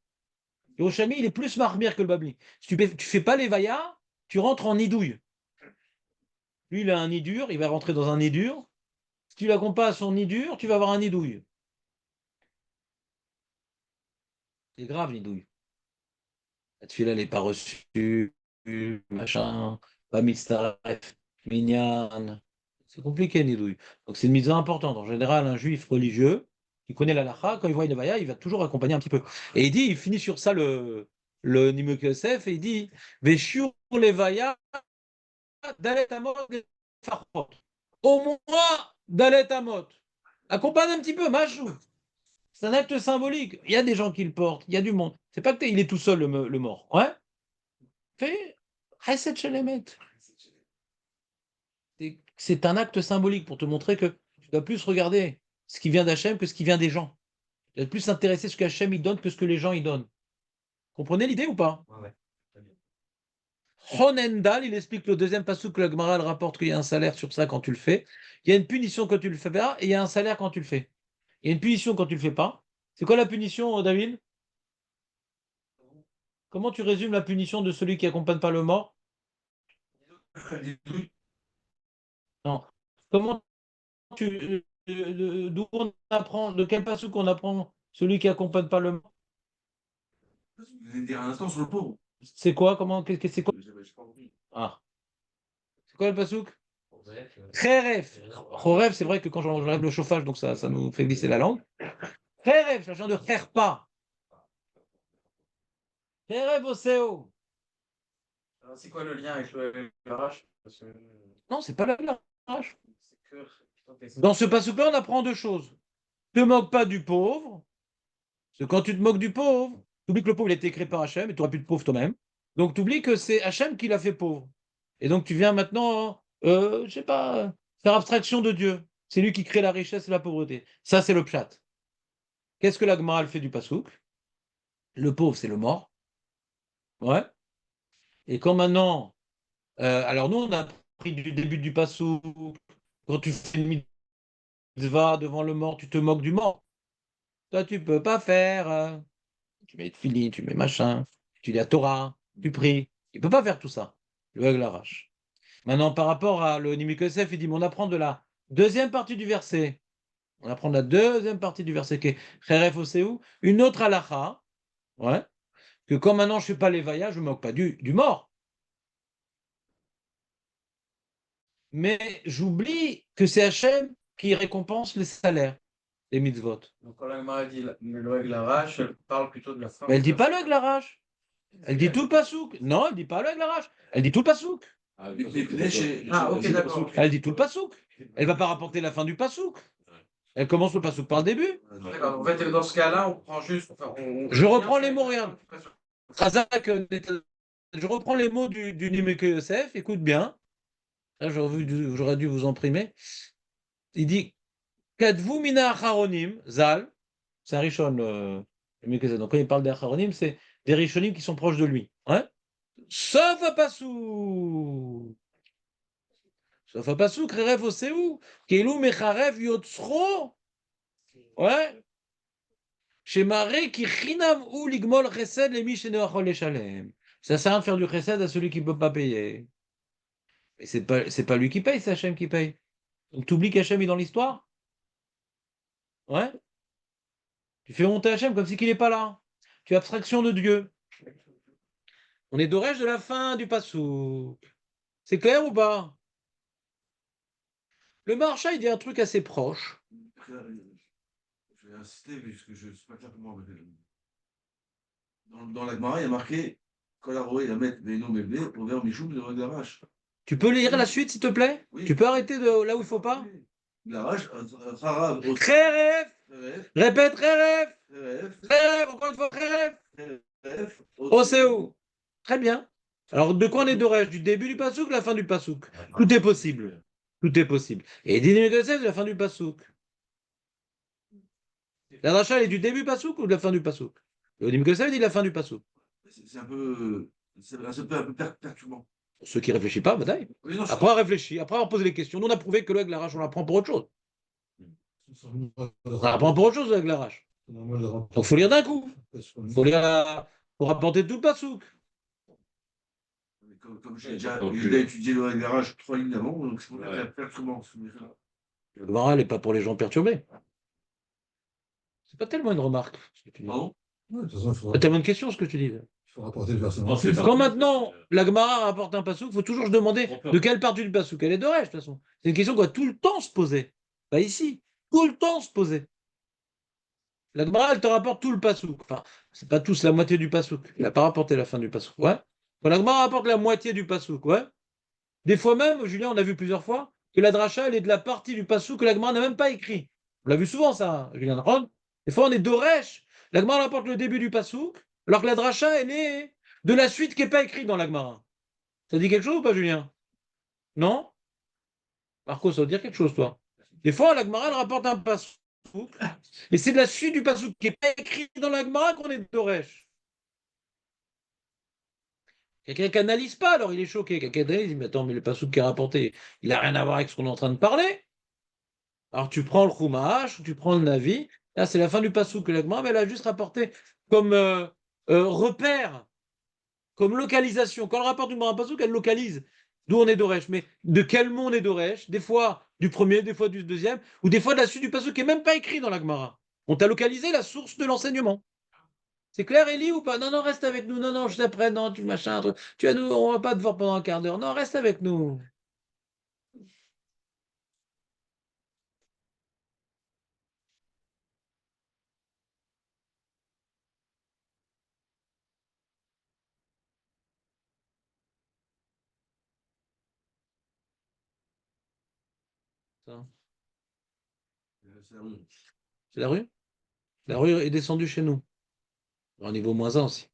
Yerushalmi, il est plus marmire que le Babli. Si tu fais pas les vaillas, tu rentres en nidouille. Lui, il a un nid dur, il va rentrer dans un nid dur. Si tu l'accompagnes pas à son nid dur, tu vas avoir un nidouille. C'est grave, nidouille. La tefila, elle n'est pas reçue, machin, pas mitzaref, minyan. C'est compliqué, nidouille. Donc c'est une mise importante. En général, un juif religieux qui connaît la lacha, quand il voit une vaya, il va toujours accompagner un petit peu. Et il finit sur ça le Nimuk Yosef, et il dit Veshiur les vaya, dalet amot, farot. Au moins, dalet amot. Accompagne un petit peu, machou. C'est un acte symbolique. Il y a des gens qui le portent, il y a du monde. C'est pas que il est tout seul, le mort. Ouais. Fais Chesed Shelemet. C'est un acte symbolique pour te montrer que tu dois plus regarder ce qui vient d'Hachem que ce qui vient des gens. Tu dois plus s'intéresser à ce qu'Hachem il donne que ce que les gens ils donnent. Comprenez l'idée ou pas? Ouais. Honendal, il explique le deuxième passage que la Gemara elle rapporte qu'il y a un salaire sur ça quand tu le fais. Il y a une punition quand tu le fais pas et il y a un salaire quand tu le fais. Il y a une punition quand tu le fais pas. C'est quoi la punition, David? Comment tu résumes la punition de celui qui accompagne pas le mort? Non. Comment d'où on apprend, de quel passage qu'on apprend celui qui accompagne pas le mort? Vous allez dire un instant sur le pauvre. C'est quoi? C'est quoi? J'ai pas compris. Ah. C'est quoi le pasouk? Kheref. Choref, c'est vrai que quand j'enlève le chauffage, donc ça nous fait glisser la langue. Kheref, ça vient de kherpa. Kheref oseo. Alors, c'est quoi le lien avec le l'arrache? Non, c'est pas la l'arrache. C'est que. Dans ce pasouk-là, on apprend deux choses. Ne te moque pas du pauvre. Parce que quand tu te moques du pauvre, tu oublies que le pauvre il a été créé par Hachem et tu n'auras plus de pauvre toi-même. Donc tu oublies que c'est Hachem qui l'a fait pauvre. Et donc tu viens maintenant je sais pas, faire abstraction de Dieu. C'est lui qui crée la richesse et la pauvreté. Ça, c'est le pshat. Qu'est-ce que la Gemara elle fait du pasouk? Le pauvre, c'est le mort. Ouais. Et quand maintenant, alors nous, on a pris du début du pasouk, quand tu fais une mitzvah devant le mort, tu te moques du mort. Toi, tu peux pas faire. Tu mets fili, tu mets machin, tu lis la Torah, tu pries. Il peut pas faire tout ça. Le Hag l'arrache. Maintenant, par rapport à le Nimi Yosef, il dit, mais on apprend de la deuxième partie du verset. On apprend de la deuxième partie du verset qui est Cheref Oseou, une autre halacha, ouais, que quand maintenant je ne fais pas l'évaïa, je ne me moque pas du mort. Mais j'oublie que c'est Hachem qui récompense les salaires, les mitzvot. Donc, quand la Gemara dit le Hag l'arrache, elle parle plutôt de la fin. Mais elle ne dit pas le Hag l'arrache. Elle dit tout le pasouk. Non, elle ne dit pas le Hag l'arrache. Elle dit tout le pasouk. Ah, ok, d'accord. Elle dit tout le pasouk. Elle ne va pas rapporter la fin du pasouk. Elle commence le pasouk par le début. D'accord. En fait, dans ce cas-là, on prend juste. Enfin, Je reprends les mots, regarde. Razak, je reprends les mots du Nimi Yosef, écoute bien. Là, j'aurais dû vous imprimer. Il dit Kadvu mina acharonim, zal, c'est un rishon, Nimi Yosef. Donc, quand il parle des acharonim, c'est des rishonim qui sont proches de lui. Ouais. Sauf à Passou. Sauf à Passou, Krerev Oseou, Kelou Mecharev Yotzro. Ouais. Chez Maré qui chinam ou ligmol chesed les micheneachol les shalem. Ça sert à faire du chesed à celui qui ne peut pas payer. Mais c'est pas lui qui paye, c'est Hachem qui paye. Donc tu oublies qu'Hachem est dans l'histoire? Ouais. Tu fais monter Hachem comme si qu'il n'est pas là. Tu as abstraction de Dieu. On est d'orège de la fin du passou. C'est clair ou pas? Le Maharsha, il dit un truc assez proche. Je vais insister, puisque je ne suis pas clair pour moi. Dans la Gemara, il y a marqué Kolaroé, la mettre, mais non, mais blé, pour vers Michoum, de la vache. Tu peux lire la suite, s'il te plaît? Oui. Tu peux arrêter de là où il ne faut pas? La vache, Rara, Kheref. Répète Kheref. Kheref, encore une fois Kheref. Oséo. Très bien. Alors, de quoi on est d'orège? Du début du pasouk, la fin du pasouk? Tout est possible. Tout est possible. Et Dîner de Yosef, de la fin du pasouk. La dracha, elle est du début du pasouk ou de la fin du pasouk? Le Dîner de Yosef dit la fin du pasouk. C'est un peu perturbant. Pour ceux qui ne réfléchissent pas, bataille. Oui, non, Après, on réfléchit. Après, on pose les questions. Nous, on a prouvé que le Haglarach, on l'apprend pour autre chose. On l'apprend pour autre chose, le Haglarach. Donc, il faut lire d'un coup. Il faut lire pour rapporter tout le pasouk. Comme j'ai déjà étudié le garage 3 lignes avant, donc c'est pour perturbant. Le moral n'est pas pour les gens perturbés. C'est pas tellement une remarque. Ce que tu dis. Pardon? Ouais, de toute façon, il C'est tellement une question ce que tu dis. il faut rapporter le verset. Quand maintenant la Gemara rapporte un pasouk, il faut toujours se demander de quelle partie du pasouk elle est d'orège, de toute façon. C'est une question qu'on va tout le temps se poser. Pas ici. Tout le temps se poser. La Gemara, elle te rapporte tout le pasouk. Enfin, c'est pas tous la moitié du pasouk. Il n'a pas rapporté la fin du pasouk. Ouais. Quand la Gemara rapporte la moitié du pasouk, ouais. Des fois même, Julien, on a vu plusieurs fois, que la dracha, elle est de la partie du pasouk que la Gemara n'a même pas écrit. On l'a vu souvent, ça, Julien Ron. Des fois, on est d'orèche. La Gemara rapporte le début du pasouk, alors que la dracha, elle est de la suite qui n'est pas écrite dans la Gemara. Ça dit quelque chose ou pas, Julien? Non? Marco, ça veut dire quelque chose, toi. Des fois, la Gemara, elle rapporte un pasouk, et c'est de la suite du pasouk qui n'est pas écrit dans la Gemara qu'on est d'orèche. Quelqu'un qui n'analyse pas, alors il est choqué. Quelqu'un qui dit, mais attends, mais le pasouk qui est rapporté, il n'a rien à voir avec ce qu'on est en train de parler. Alors tu prends le Chumash, ou tu prends le Navi, là c'est la fin du pasouk que la Gemara, mais elle a juste rapporté comme repère, comme localisation. Quand elle rapporte du Gemara pasouk, elle localise d'où on est d'Oresh. Mais de quel mot on est d'Oresh? Des fois du premier, des fois du deuxième, ou des fois de la suite du pasouk qui n'est même pas écrit dans la Gemara. On t'a localisé la source de l'enseignement. C'est clair, Elie, ou pas? Non, non, reste avec nous. Non, non, je t'apprends. Non, tu machin. Tu vas nous, on va pas te voir pendant un quart d'heure. Non, reste avec nous. Ça. C'est la rue. C'est la rue? La rue est descendue chez nous. Au niveau -1 aussi.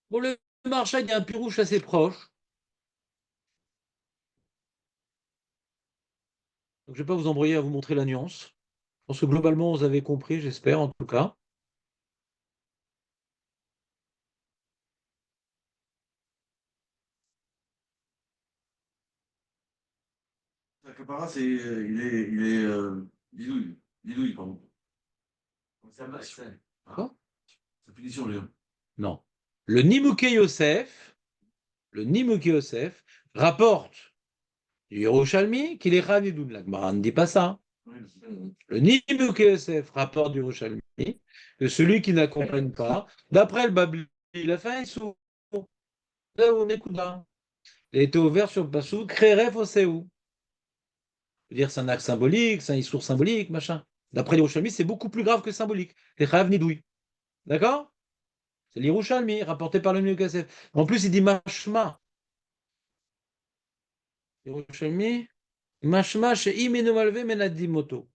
Bon, le marché, il y a un pirouche assez proche. Donc, je ne vais pas vous embrouiller à vous montrer la nuance. Je pense que globalement, vous avez compris, j'espère en tout cas. La capara, c'est, il est bidouille, pardon. Ça va, ça. Quoi? Sa punition, lui. Non. Le Nimouké Yosef rapporte du Yerushalmi qu'il est Chanidoun. La Gemara ne dit pas ça. Le Nimouké Yosef rapporte du Yerushalmi que celui qui n'accompagne pas, d'après le Babli, il a fait un sourd. Là où on écoute là. Il a été ouvert sur le Passou, Kreref Oseou. Dire c'est un acte symbolique, c'est un issour symbolique, machin. D'après l'Yerushalmi, c'est beaucoup plus grave que symbolique. Les Chayav Nidoui. D'accord? C'est l'Yerushalmi, rapporté par le Nimouké Yosef. En plus, il dit Mashma. Yerushalmi, Mashma chez Imenomalve Menadimoto.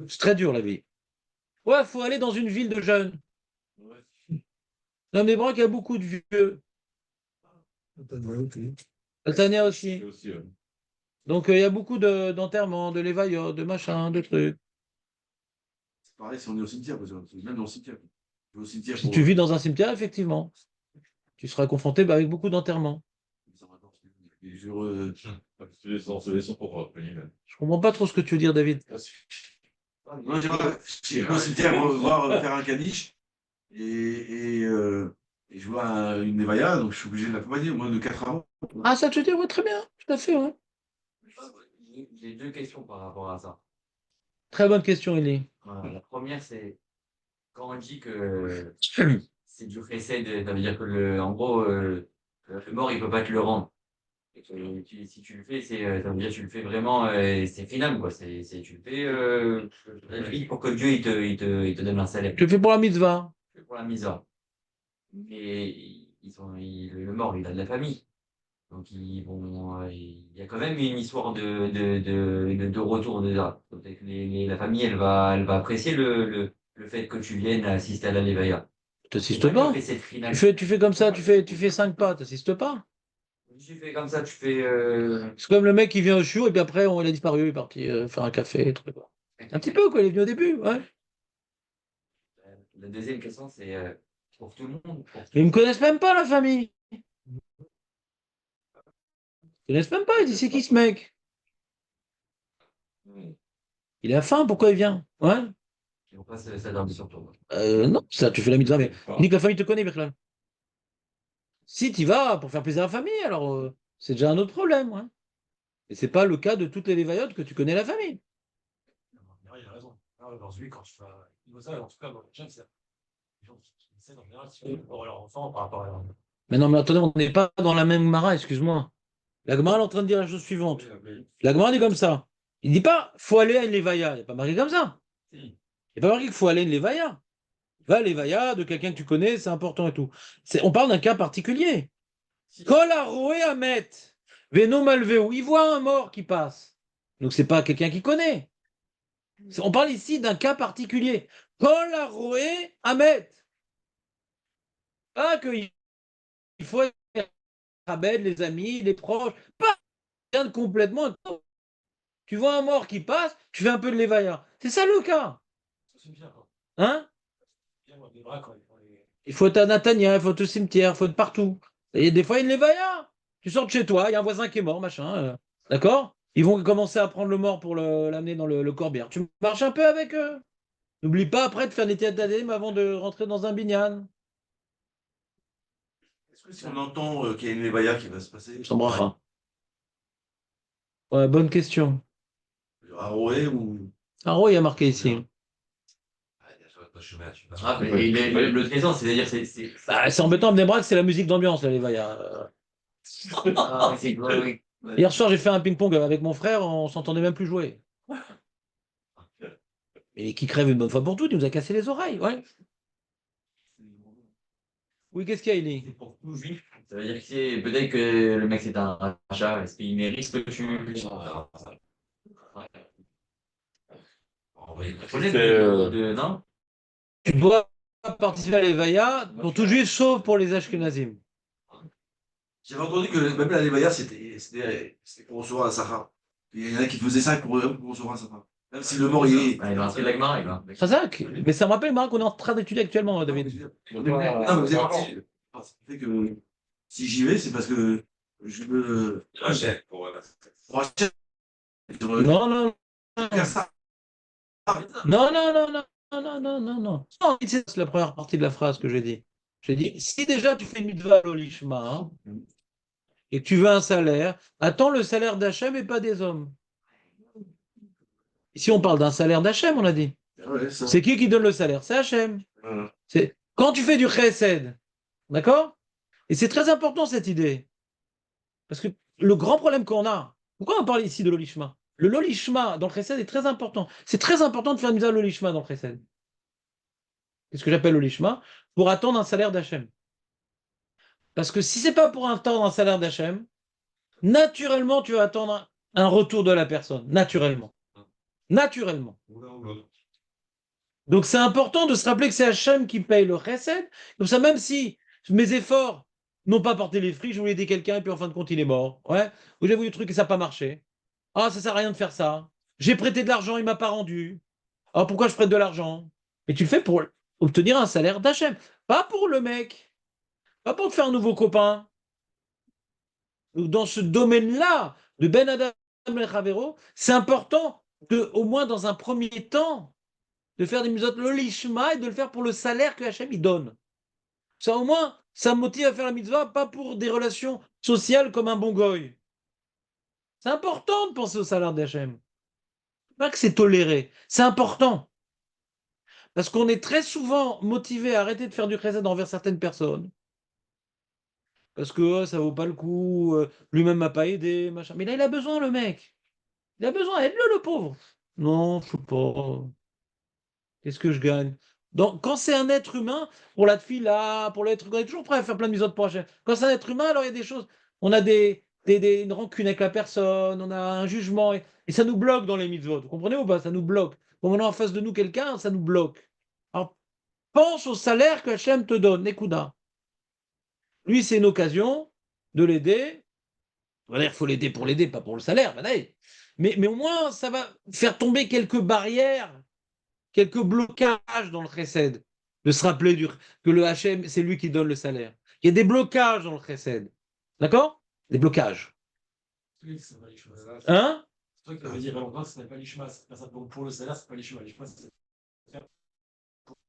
C'est très dur la vie. Ouais, il faut aller dans une ville de jeunes. Dans des bras, il y a beaucoup de vieux. Altania aussi. Donc il y a beaucoup d'enterrements, de lévaillots, de machins, de trucs. C'est pareil si on est au cimetière, parce que même dans le cimetière. Je vais au cimetière Si pour- tu vis dans un cimetière, effectivement, tu seras confronté avec beaucoup d'enterrements. Et je Je comprends pas trop ce que tu veux dire, David. Moi, j'irai au cimetière voir faire un caniche et je vois une Nevaya, donc je suis obligé de l'accompagner au moins de 4 ans. Ah, ça, tu veux dire, ouais, très bien, tout à fait, ouais. J'ai deux questions par rapport à ça. Très bonne question, Elie. La première, c'est quand on dit que c'est du chesed, ça veut dire que en gros, le mort, il peut pas te le rendre. Et que si tu le fais, ça veut dire que tu le fais vraiment, c'est final, quoi. Tu le fais pour que Dieu il te donne un salaire. Tu le fais pour la mitzvah. Pour la mise en. Mais le mort, il a de la famille. Donc il y a quand même une histoire de retour de ça. Peut-être que la famille, elle va apprécier le fait que tu viennes assister à la Levaya. T'assistes pas. Tu fais comme ça, tu fais 5 pas, t'assistes pas. Tu fais comme ça, tu fais. C'est comme le mec qui vient au chiot et puis après, il a disparu, il est parti faire un café, truc. Un petit peu, quoi, il est venu au début, ouais. La deuxième question, c'est pour tout le monde. Mais ils me connaissent même pas, la famille. Ils connaissent même pas, ils disent c'est qui ce mec? Il a faim, pourquoi il vient? Ouais. Ils vont pas s'adapter sur toi. Non, ça, tu fais la mitzvah, mais il dit que la famille te connaît, Berklan. Si tu y vas pour faire plaisir à la famille, alors c'est déjà un autre problème, ouais. Et c'est pas le cas de toutes les lévaillottes que tu connais la famille. Il a raison. Aujourd'hui, quand tu vas. En tout cas, dans le chat, c'est. Les gens qui essaient en général, si on leur enfant par rapport à leur. Mais non, mais attendez, on n'est pas dans la même Gemara, excuse-moi. La Gemara est en train de dire la chose suivante. La Gemara dit comme ça. Il dit pas faut aller à une lévaïa. Il n'y a pas marqué comme ça. Il n'y a pas marqué qu'il faut aller à une lévaïa. Va à lévaïa de quelqu'un que tu connais, c'est important et tout. On parle d'un cas particulier. Kol aroé amet. Veno malveu. Il voit un mort qui passe. Donc c'est pas quelqu'un qui connaît. On parle ici d'un cas particulier. Kol aroé amet. Pas qu'il faut être Rabel, les amis, les proches. Pas rien de complètement. Tu vois un mort qui passe, tu fais un peu de l'évaïa. C'est ça le cas. Hein? Il faut être à Natania, il faut être au cimetière, il faut être partout. Et des fois, il y a une lévaïa. Tu sors de chez toi, il y a un voisin qui est mort, machin. D'accord? Ils vont commencer à prendre le mort pour l'amener dans le corbière. Tu marches un peu avec eux. N'oublie pas après de faire des théâtres avant de rentrer dans un binyan. Est-ce que si on entend qu'il y a une Levaya qui va se passer, Sans bracha. Ouais, bonne question. à Roé ou. Ah oui, il y a marqué ici. Ah, mais le trésor, c'est-à-dire, Bah, c'est embêtant, Bnebrak, c'est la musique d'ambiance, la lévaïa. Ah, oui. Hier soir, j'ai fait un ping-pong avec mon frère, on s'entendait même plus jouer. Et qui crève une bonne fois pour toutes, il nous a cassé les oreilles, ouais. Oui, qu'est-ce qu'il y a, Eli? C'est pour tout juif. Ça veut dire que peut-être que le mec c'est un rachat. Est-ce qu'il mérite que tu. Non? Tu dois participer à l'Evaïa pour tout juif, sauf pour les Ashkenazim. J'avais entendu que même la Levaya, c'était pour recevoir un Sahara. Il y en a qui faisaient ça pour recevoir sa femme. Même si le mort, il est. Ah, il va rentrer de la Gemara, il va. Razak, mais ça me rappelle, Marc, qu'on est en train d'étudier actuellement, David. Non, mais vous êtes parti. Ça fait que si j'y vais, c'est parce que je veux. Pour acheter. Non, non, Faire ça. non, non, non, non, non, non, non, non, non. Non, c'est la première partie de la phrase que j'ai dit. J'ai dit, si déjà tu fais une mitzvah au lishma, hein, et que tu veux un salaire, attends le salaire d'Hachem et pas des hommes. Ici, on parle d'un salaire d'Hachem, on a dit. Ouais, ça. C'est qui donne le salaire? C'est Hachem. Voilà. C'est quand tu fais du chesed, d'accord? Et c'est très important cette idée. Parce que le grand problème qu'on a, pourquoi on parle ici de l'olishma? Le lolishma dans le chesed est très important. C'est très important de faire une mise à l'olishma dans le chesed. Qu'est-ce que j'appelle l'olishma? Pour attendre un salaire d'Hachem. Parce que si c'est pas pour attendre un salaire d'Hachem, naturellement, tu vas attendre un retour de la personne. Naturellement. Naturellement. Donc c'est important de se rappeler que c'est Hachem qui paye le chesed. Comme ça, même si mes efforts n'ont pas porté les fruits, je voulais aider quelqu'un et puis en fin de compte, il est mort. Ouais. Ou j'ai voulu le truc et ça n'a pas marché. Ah, ça sert à rien de faire ça. J'ai prêté de l'argent, il m'a pas rendu. Alors pourquoi je prête de l'argent? Et tu le fais pour obtenir un salaire d'Hachem. Pas pour le mec. Pas pour te faire un nouveau copain. Donc, dans ce domaine-là, de Ben Adam El Chavero, c'est important de, au moins dans un premier temps, de faire des mitzvot l'olishma et de le faire pour le salaire que Hachem il donne. Ça au moins, ça me motive à faire la mitzvah, pas pour des relations sociales comme un bon goy. C'est important de penser au salaire d'Hachem. Pas que c'est toléré, c'est important. Parce qu'on est très souvent motivé à arrêter de faire du chesed envers certaines personnes. Parce que ça vaut pas le coup, lui-même m'a pas aidé, machin. Mais là, il a besoin, le mec. Il a besoin, aide-le, le pauvre. Non, je sais pas. Qu'est-ce que je gagne? Donc, quand c'est un être humain, pour la là, pour l'être humain, on est toujours prêt à faire plein de misotes pour Hachem. Quand c'est un être humain, alors il y a des choses. On a une rancune avec la personne, on a un jugement, et ça nous bloque dans les mitzvot. Vous comprenez ou pas? Ça nous bloque. Quand on a en face de nous quelqu'un, ça nous bloque. Alors, pense au salaire que Hachem te donne, Nekuda. Lui, c'est une occasion de l'aider. Il faut l'aider pour l'aider, pas pour le salaire. Mais au moins, ça va faire tomber quelques barrières, quelques blocages dans le chesed. De se rappeler que le Hachem, c'est lui qui donne le salaire. Il y a des blocages dans le chesed. D'accord? Des blocages. Hein? C'est toi qui avais dit avant, ce n'est pas l'ishma, c'est pas ça. Donc pour le salaire, c'est pas l'ishma. L'ishma, c'est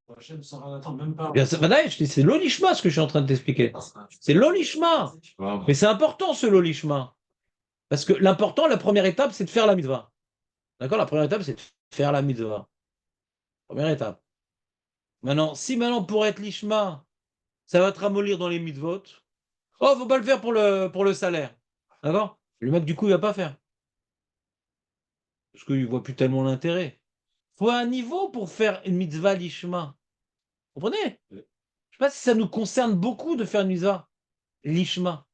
pour Hachem sans rien attendre, même pas. Bien, c'est l'olishma ce que je suis en train de t'expliquer. C'est l'olishma. Mais c'est important ce l'olishma. Parce que l'important, la première étape, c'est de faire la mitzvah. D'accord? La première étape, c'est de faire la mitzvah. Première étape. Maintenant, si maintenant pour être l'ishma, ça va te ramollir dans les mitzvot, oh, faut pas le faire pour le salaire. D'accord? Le mec, du coup, il va pas faire. Parce qu'il voit plus tellement l'intérêt. Faut un niveau pour faire une mitzvah l'ishma. Vous comprenez? Je sais pas si ça nous concerne beaucoup de faire une mitzvah l'ishma.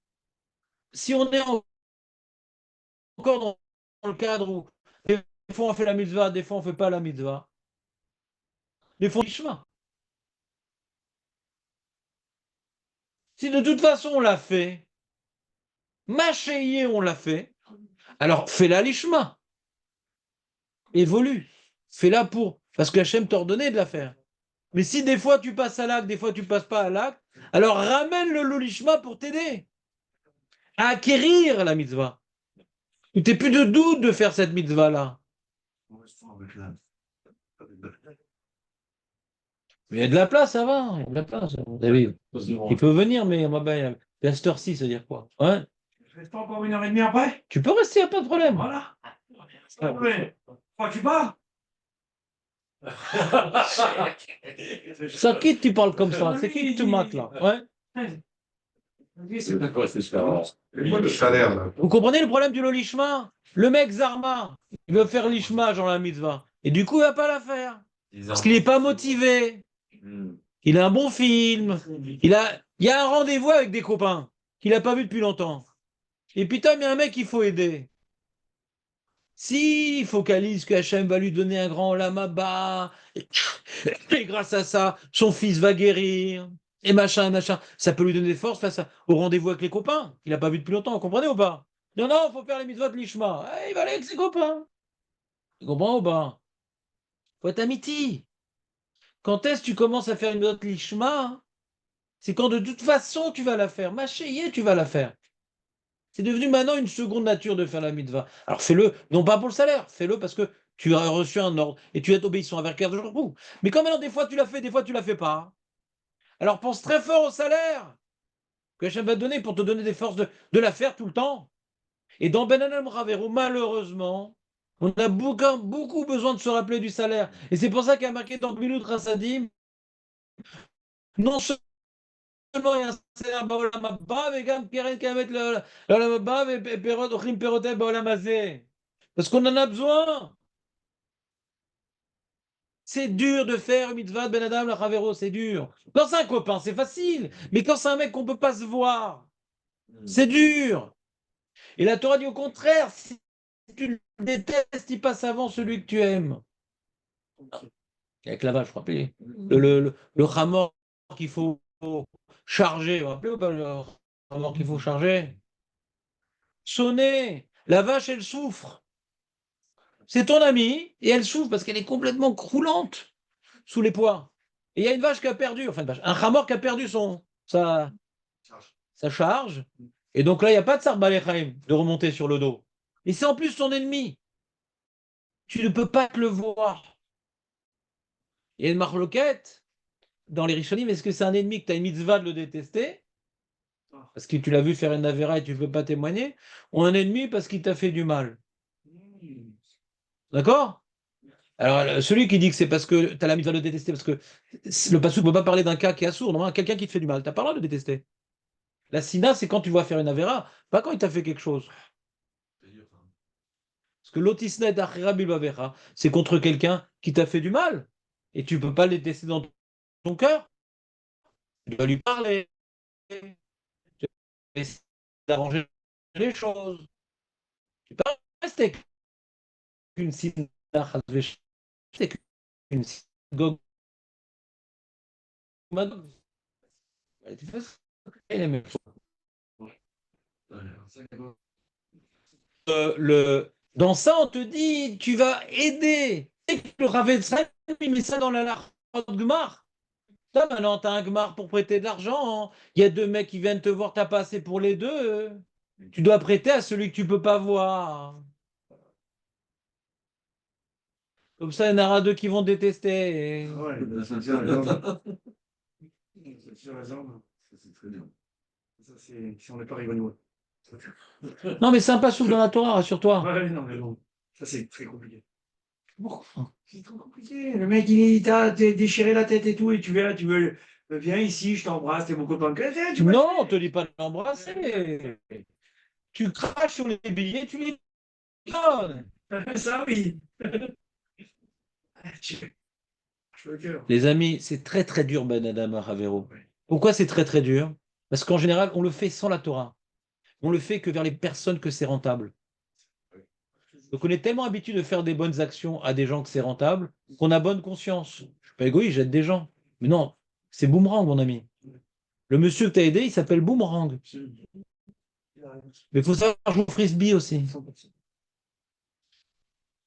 Si on est encore dans le cadre où des fois on fait la mitzvah, des fois on fait pas la mitzvah. Des fois l'ishma. Si de toute façon on l'a fait, machéier on l'a fait, alors fais-la l'ishma. Évolue. Fais-la pour. Parce que Hachem t'a ordonné de la faire. Mais si des fois tu passes à l'acte, des fois tu passes pas à l'acte, alors ramène le lolishma pour t'aider à acquérir la mitzvah. Tu n'as plus de doute de faire cette mitzvah-là. Mais il y a de la place, ça va. Il y a de la place. David. Il peut venir, mais à cette heure-ci, ça veut dire quoi? Ouais. Je reste pas encore 1h30 après? Tu peux rester, il n'y a pas de problème. Voilà. Tu pars? Ça qui tu parles comme ça? C'est qui que tu mates là? Ouais. Et moi, le salaire, là. Vous comprenez le problème du lolishma? Le mec Zarma, il veut faire l'ishma dans la mitzvah. Et du coup, il va pas la faire. Parce qu'il n'est pas motivé. Il a un bon film. Il y a un rendez-vous avec des copains qu'il n'a pas vu depuis longtemps. Et putain, il y a un mec qu'il faut aider. S'il focalise que Hachem va lui donner un grand lama-ba, et grâce à ça, son fils va guérir, et machin, ça peut lui donner des forces face au rendez-vous avec les copains, qu'il n'a pas vu depuis longtemps, vous comprenez ou pas? Non, non, il faut faire les mitzvot de l'Ishma. Il va aller avec ses copains. Tu comprends ou pas? Faut être amiti. Quand est-ce que tu commences à faire une mitzvot de l'Ishma? C'est quand de toute façon tu vas la faire. Machéyé, tu vas la faire. C'est devenu maintenant une seconde nature de faire la mitzvah. Alors fais-le, non pas pour le salaire, fais-le parce que tu as reçu un ordre et tu es obéissant envers 15 jours pour. Mais quand maintenant, des fois tu l'as fait, des fois tu la fais pas. Alors pense très fort au salaire que Hachem va te donner pour te donner des forces de la faire tout le temps. Et dans Ben Adam Ravero, malheureusement, on a beaucoup besoin de se rappeler du salaire. Et c'est pour ça qu'il y a marqué dans Gmilut Rasadim, non seulement il y a un salaire בעולם הבא, וגם קרן קיימת לעולם הבא, ופירות אוכלים פירותיהם בעולם הזה. Parce qu'on en a besoin. C'est dur de faire une mitzvah de Ben Adam la Ravero, c'est dur. Quand c'est un copain, c'est facile. Mais quand c'est un mec qu'on ne peut pas se voir, c'est dur. Et la Torah dit au contraire, si tu le détestes, il passe avant celui que tu aimes. Avec la vache, je rappelle. Le ramor qu'il faut charger, vous vous rappelez ou pas le ramor qu'il faut charger? Sonner. La vache, elle souffre. C'est ton amie et elle souffre parce qu'elle est complètement croulante sous les poids. Et il y a une vache qui a perdu, enfin une vache, un ramor qui a perdu sa charge. Et donc là, il n'y a pas de Sarbalechim de remonter sur le dos. Et c'est en plus son ennemi. Tu ne peux pas te le voir. Il y a une marloquette dans les Rishonim, est-ce que c'est un ennemi que tu as une mitzvah de le détester parce que tu l'as vu faire une avera et tu ne peux pas témoigner, ou un ennemi parce qu'il t'a fait du mal? D'accord? Alors, celui qui dit que c'est parce que tu as la mitzvah de le détester, parce que le passou ne peut pas parler d'un cas qui est sourd, non, quelqu'un qui te fait du mal, tu n'as pas le droit de le détester. La sina, c'est quand tu vois faire une avera, pas quand il t'a fait quelque chose. Parce que l'otisnet achira bilbavecha, c'est contre quelqu'un qui t'a fait du mal. Et tu ne peux pas le détester dans ton cœur. Tu dois lui parler. Tu dois essayer d'arranger les choses. Tu peux pas rester avec une sina, c'est qu'une synagogue. Tu fais ça, la même chose. Dans ça, on te dit, tu vas aider. Et le Rav Tzadok, il met ça dans la Lachot Gmar. Là, maintenant, tu as un Gmar pour prêter de l'argent. Il y a deux mecs qui viennent te voir, tu n'as pas assez pour les deux. Tu dois prêter à celui que tu ne peux pas voir. Comme ça, il y en aura deux qui vont détester. Ouais, ça tient la jambe. Ça tient la jambe. Ça, c'est très bien. Ça, c'est si on n'est pas rigolo. Non, mais c'est un pas souffle dans la Torah, rassure-toi. Ouais, non, mais bon. Ça, c'est très compliqué. Pourquoi? C'est trop compliqué. Le mec, il t'a déchiré la tête et tout, et tu veux, viens ici, je t'embrasse, t'es mon copain. Viens, tu Non, on ne te dit pas de l'embrasser. Tu craches sur les billets, tu les donnes. Ça, oui. Je veux le cœur. Les amis, c'est très très dur, Ben Adam Ravero. Pourquoi c'est très très dur? Parce qu'en général, on le fait sans la Torah. On le fait que vers les personnes que c'est rentable. Donc on est tellement habitué de faire des bonnes actions à des gens que c'est rentable qu'on a bonne conscience. Je ne suis pas égoïste, j'aide des gens. Mais non, c'est Boomerang, mon ami. Le monsieur que tu as aidé, il s'appelle Boomerang. Mais il faut savoir jouer au frisbee aussi.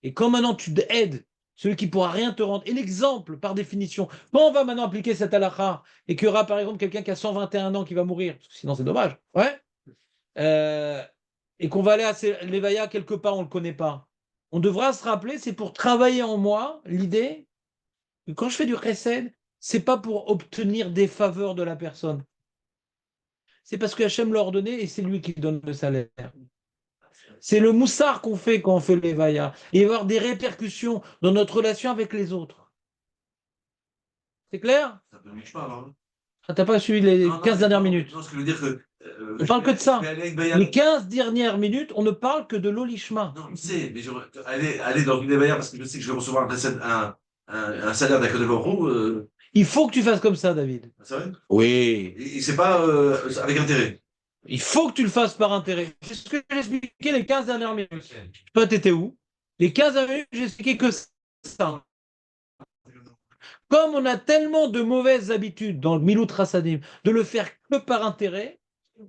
Et quand maintenant tu aides celui qui ne pourra rien te rendre, et l'exemple par définition, quand on va maintenant appliquer cette halakha et qu'il y aura par exemple quelqu'un qui a 121 ans qui va mourir, parce que sinon c'est dommage, ouais, et qu'on va aller à l'Evaya quelque part, on ne le connaît pas, on devra se rappeler, c'est pour travailler en moi l'idée que quand je fais du chesed, c'est pas pour obtenir des faveurs de la personne. C'est parce que Hachem l'a ordonné et c'est lui qui donne le salaire. C'est le moussard qu'on fait quand on fait l'Evaya. Et il va y avoir des répercussions dans notre relation avec les autres. C'est clair? Ça peut marcher pas, alors. Ah, t'as pas suivi les 15 dernières minutes. Non, ce que je veux dire que. On parle que de ça. Je vais aller avec Bayard. Les 15 dernières minutes, on ne parle que de l'olishma. Non, je sais, mais aller dans une Evaya parce que je sais que je vais recevoir un salaire d'Akadosh Baruch Hu, Il faut que tu fasses comme ça, David. c'est vrai? Oui. Et c'est pas avec intérêt. Il faut que tu le fasses par intérêt. C'est ce que j'ai expliqué les 15 dernières minutes. Toi, t'étais où? Les 15 dernières minutes, j'ai expliqué que ça. Comme on a tellement de mauvaises habitudes dans le Milut Rasadim de le faire que par intérêt,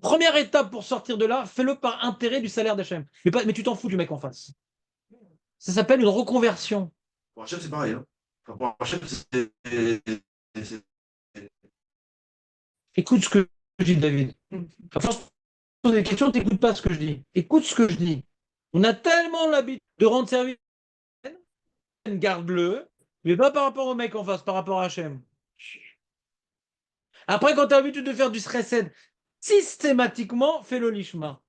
Première étape pour sortir de là, fais-le par intérêt du salaire d'Hachem. Mais tu t'en fous du mec en face. Ça s'appelle une reconversion. Pour Hachem, c'est pareil. Hein. Enfin, pour Hachem, c'est- Écoute ce que je dis, David. Enfin, je te pose des questions, tu n'écoutes pas ce que je dis. Écoute ce que je dis. On a tellement l'habitude de rendre service, garde-le, mais pas par rapport au mec en face, par rapport à Hachem. Après, quand tu as l'habitude de faire du chesed, systématiquement, fais le lishma.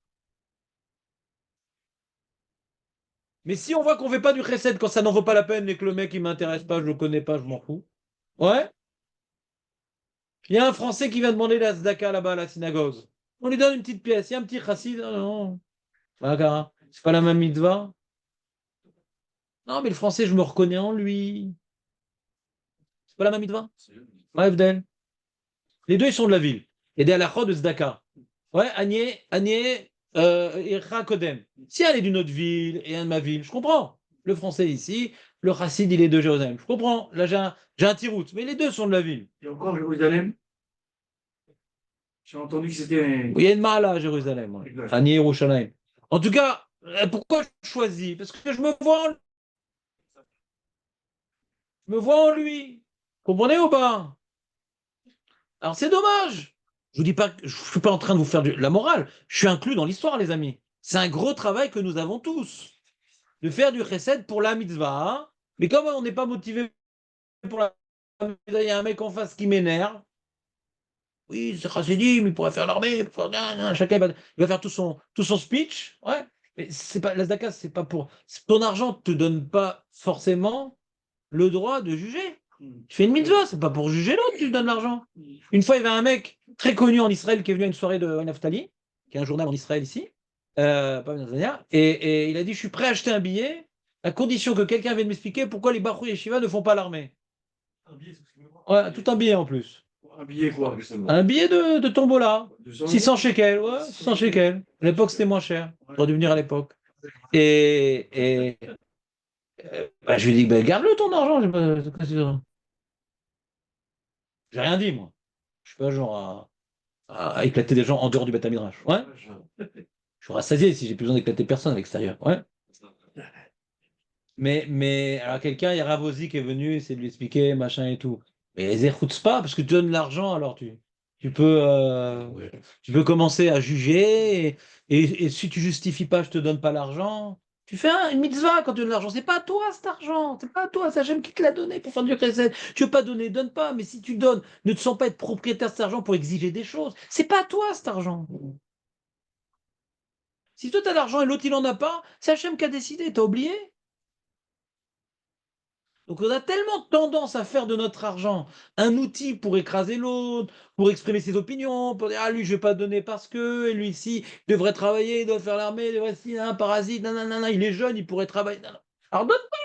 Mais si on voit qu'on ne fait pas du chesed quand ça n'en vaut pas la peine et que le mec il m'intéresse pas, je le connais pas, je m'en fous. Ouais. Il y a un Français qui vient demander la tzedaka là-bas à la synagogue. On lui donne une petite pièce. Il y a un petit chassid. Non, non. Voilà, c'est pas la même mitzvah. Non, mais le Français, je me reconnais en lui. C'est pas la même mitzvah. Ouais, Evdel. Les deux, ils sont de la ville. Il y a des halachot de tzedaka. Ouais, Agné, et Kodem. Si elle est d'une autre ville et un de ma ville, je comprends. Le Français ici, le chassid, il est de Jérusalem. Je comprends. Là, j'ai un tirout. Mais les deux sont de la ville. Et encore Jérusalem. J'ai entendu que c'était. Il y a une mala à Jérusalem. Ouais. Exact. Ani Yerushalayim. En tout cas, pourquoi je choisis? Parce que je me vois en lui. Comprenez ou pas? Alors c'est dommage. Je vous dis pas, je suis pas en train de vous faire la morale. Je suis inclus dans l'histoire, les amis. C'est un gros travail que nous avons tous. De faire du chesed pour la mitzvah. Hein. Mais comme on n'est pas motivé pour la mitzvah, il y a un mec en face qui m'énerve. Oui, c'est chassidim, il pourrait faire l'armée, chacun il va faire tout son speech. Ouais. Mais c'est pas, la Zdaka, c'est pas pour. Ton argent ne te donne pas forcément le droit de juger. Tu fais une mitzvah, c'est pas pour juger l'autre que tu lui donnes l'argent. Une fois, il y avait un mec très connu en Israël qui est venu à une soirée de Naftali, qui est un journal en Israël ici, pas en Tanzania, et il a dit je suis prêt à acheter un billet, à condition que quelqu'un vienne m'expliquer pourquoi les Bachou et Shiva ne font pas l'armée. Ouais, tout un billet en plus. Un billet quoi? Un billet de tombola. 200 600 shekels, ouais, 600 shekels. À l'époque, c'était moins cher. J'aurais dû venir à l'époque. Et bah, je lui ai dit, bah, garde-le ton argent. J'ai rien dit, moi. Je suis pas genre à éclater des gens en dehors du Beth Midrash. Ouais. Je suis rassasié si j'ai plus besoin d'éclater personne à l'extérieur. Ouais. Mais alors quelqu'un, il y a Ravosi qui est venu, essayer de lui expliquer, machin et tout. Mais les écoutes pas, parce que tu donnes l'argent, alors tu peux commencer à juger, et si tu justifies pas, je te donne pas l'argent. Tu fais une mitzvah quand tu donnes l'argent. C'est pas à toi cet argent, c'est pas à toi, c'est Hachem qui te l'a donné pour faire du chesed. Tu veux pas donner, donne pas. Mais si tu donnes, ne te sens pas être propriétaire de cet argent pour exiger des choses. C'est pas à toi cet argent. Si toi tu as l'argent et l'autre il en a pas, c'est Hachem qui a décidé, t'as oublié? Donc on a tellement tendance à faire de notre argent un outil pour écraser l'autre, pour exprimer ses opinions, pour dire ah lui je vais pas donner parce que, et lui ici il devrait travailler, il doit faire l'armée, il devrait être un parasite, nanana, il est jeune, il pourrait travailler. Nanana. Alors donne pas,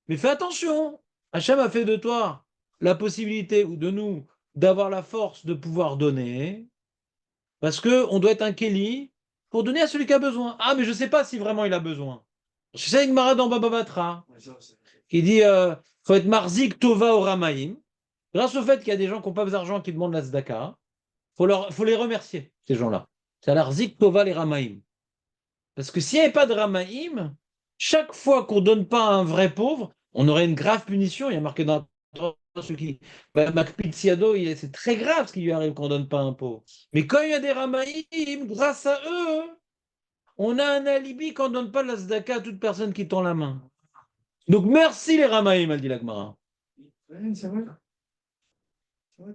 mais fais attention. Hachem a fait de toi la possibilité, ou de nous, d'avoir la force de pouvoir donner, parce que on doit être un Kéli pour donner à celui qui a besoin. Ah mais je sais pas si vraiment il a besoin. Je sais une marade dans Baba Batra qui dit faut être marzik tova au ramaïm. Grâce au fait qu'il y a des gens qui n'ont pas d'argent qui demandent la tzedaka, faut les remercier, ces gens-là. C'est l'arzik tova les ramaïm. Parce que s'il n'y avait pas de ramaïm, chaque fois qu'on ne donne pas à un vrai pauvre, on aurait une grave punition. Il y a marqué dans ce qui. Makpid Siado, c'est très grave ce qui lui arrive qu'on ne donne pas à un pauvre. Mais quand il y a des ramaïm, grâce à eux, on a un alibi qu'on ne donne pas la tzedaka à toute personne qui tend la main. Donc merci les Ramaïm, elle dit l'Agmara. Ouais, c'est vrai. C'est vrai,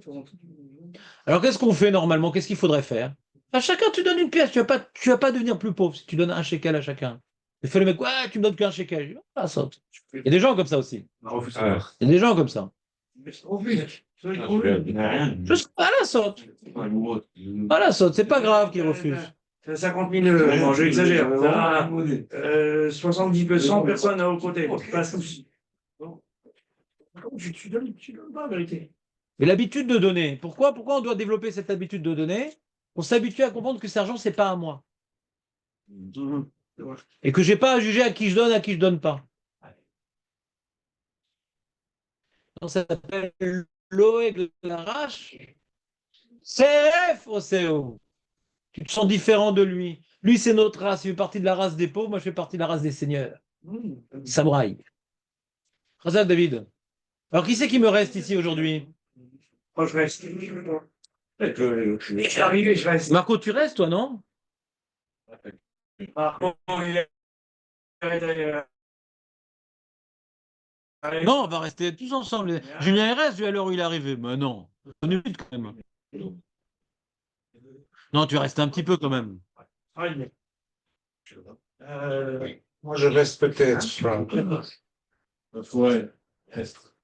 Alors qu'est-ce qu'on fait normalement? Qu'est-ce qu'il faudrait faire? À chacun, tu donnes une pièce. Tu vas pas devenir plus pauvre si tu donnes un shekel à chacun. Il fait le mec, ouais, tu me donnes qu'un shekel. Je dis, ah, saute. Il y a des gens comme ça aussi. Il y a des gens comme ça. Juste, ah la saute. Ah la saute, c'est pas grave qu'ils refusent. 50 000 bon, j'exagère. 70% personne à aux côtés. Pas de souci. Tu donnes pas en vérité. Mais l'habitude de donner, pourquoi on doit développer cette habitude de donner? On s'habitue à comprendre que cet argent, c'est pas à moi. Et que j'ai pas à juger à qui je donne, à qui je donne pas. Donc, ça s'appelle l'OEG de l'arrache. CF au CO. Tu te sens différent de lui. Lui, c'est notre race. Il fait partie de la race des pauvres. Moi, je fais partie de la race des seigneurs. Samouraï. Razak David. Alors, qui c'est qui me reste ici aujourd'hui? Moi, je reste. Je suis arrivé, je reste. Marco, tu restes, toi, non? Marco, il est. Non, on va rester tous ensemble. Julien il reste, vu à l'heure où il est arrivé. Mais non. On est vite, quand même. Non, tu restes un petit peu quand même. Moi, je reste peut-être. Ouais, reste.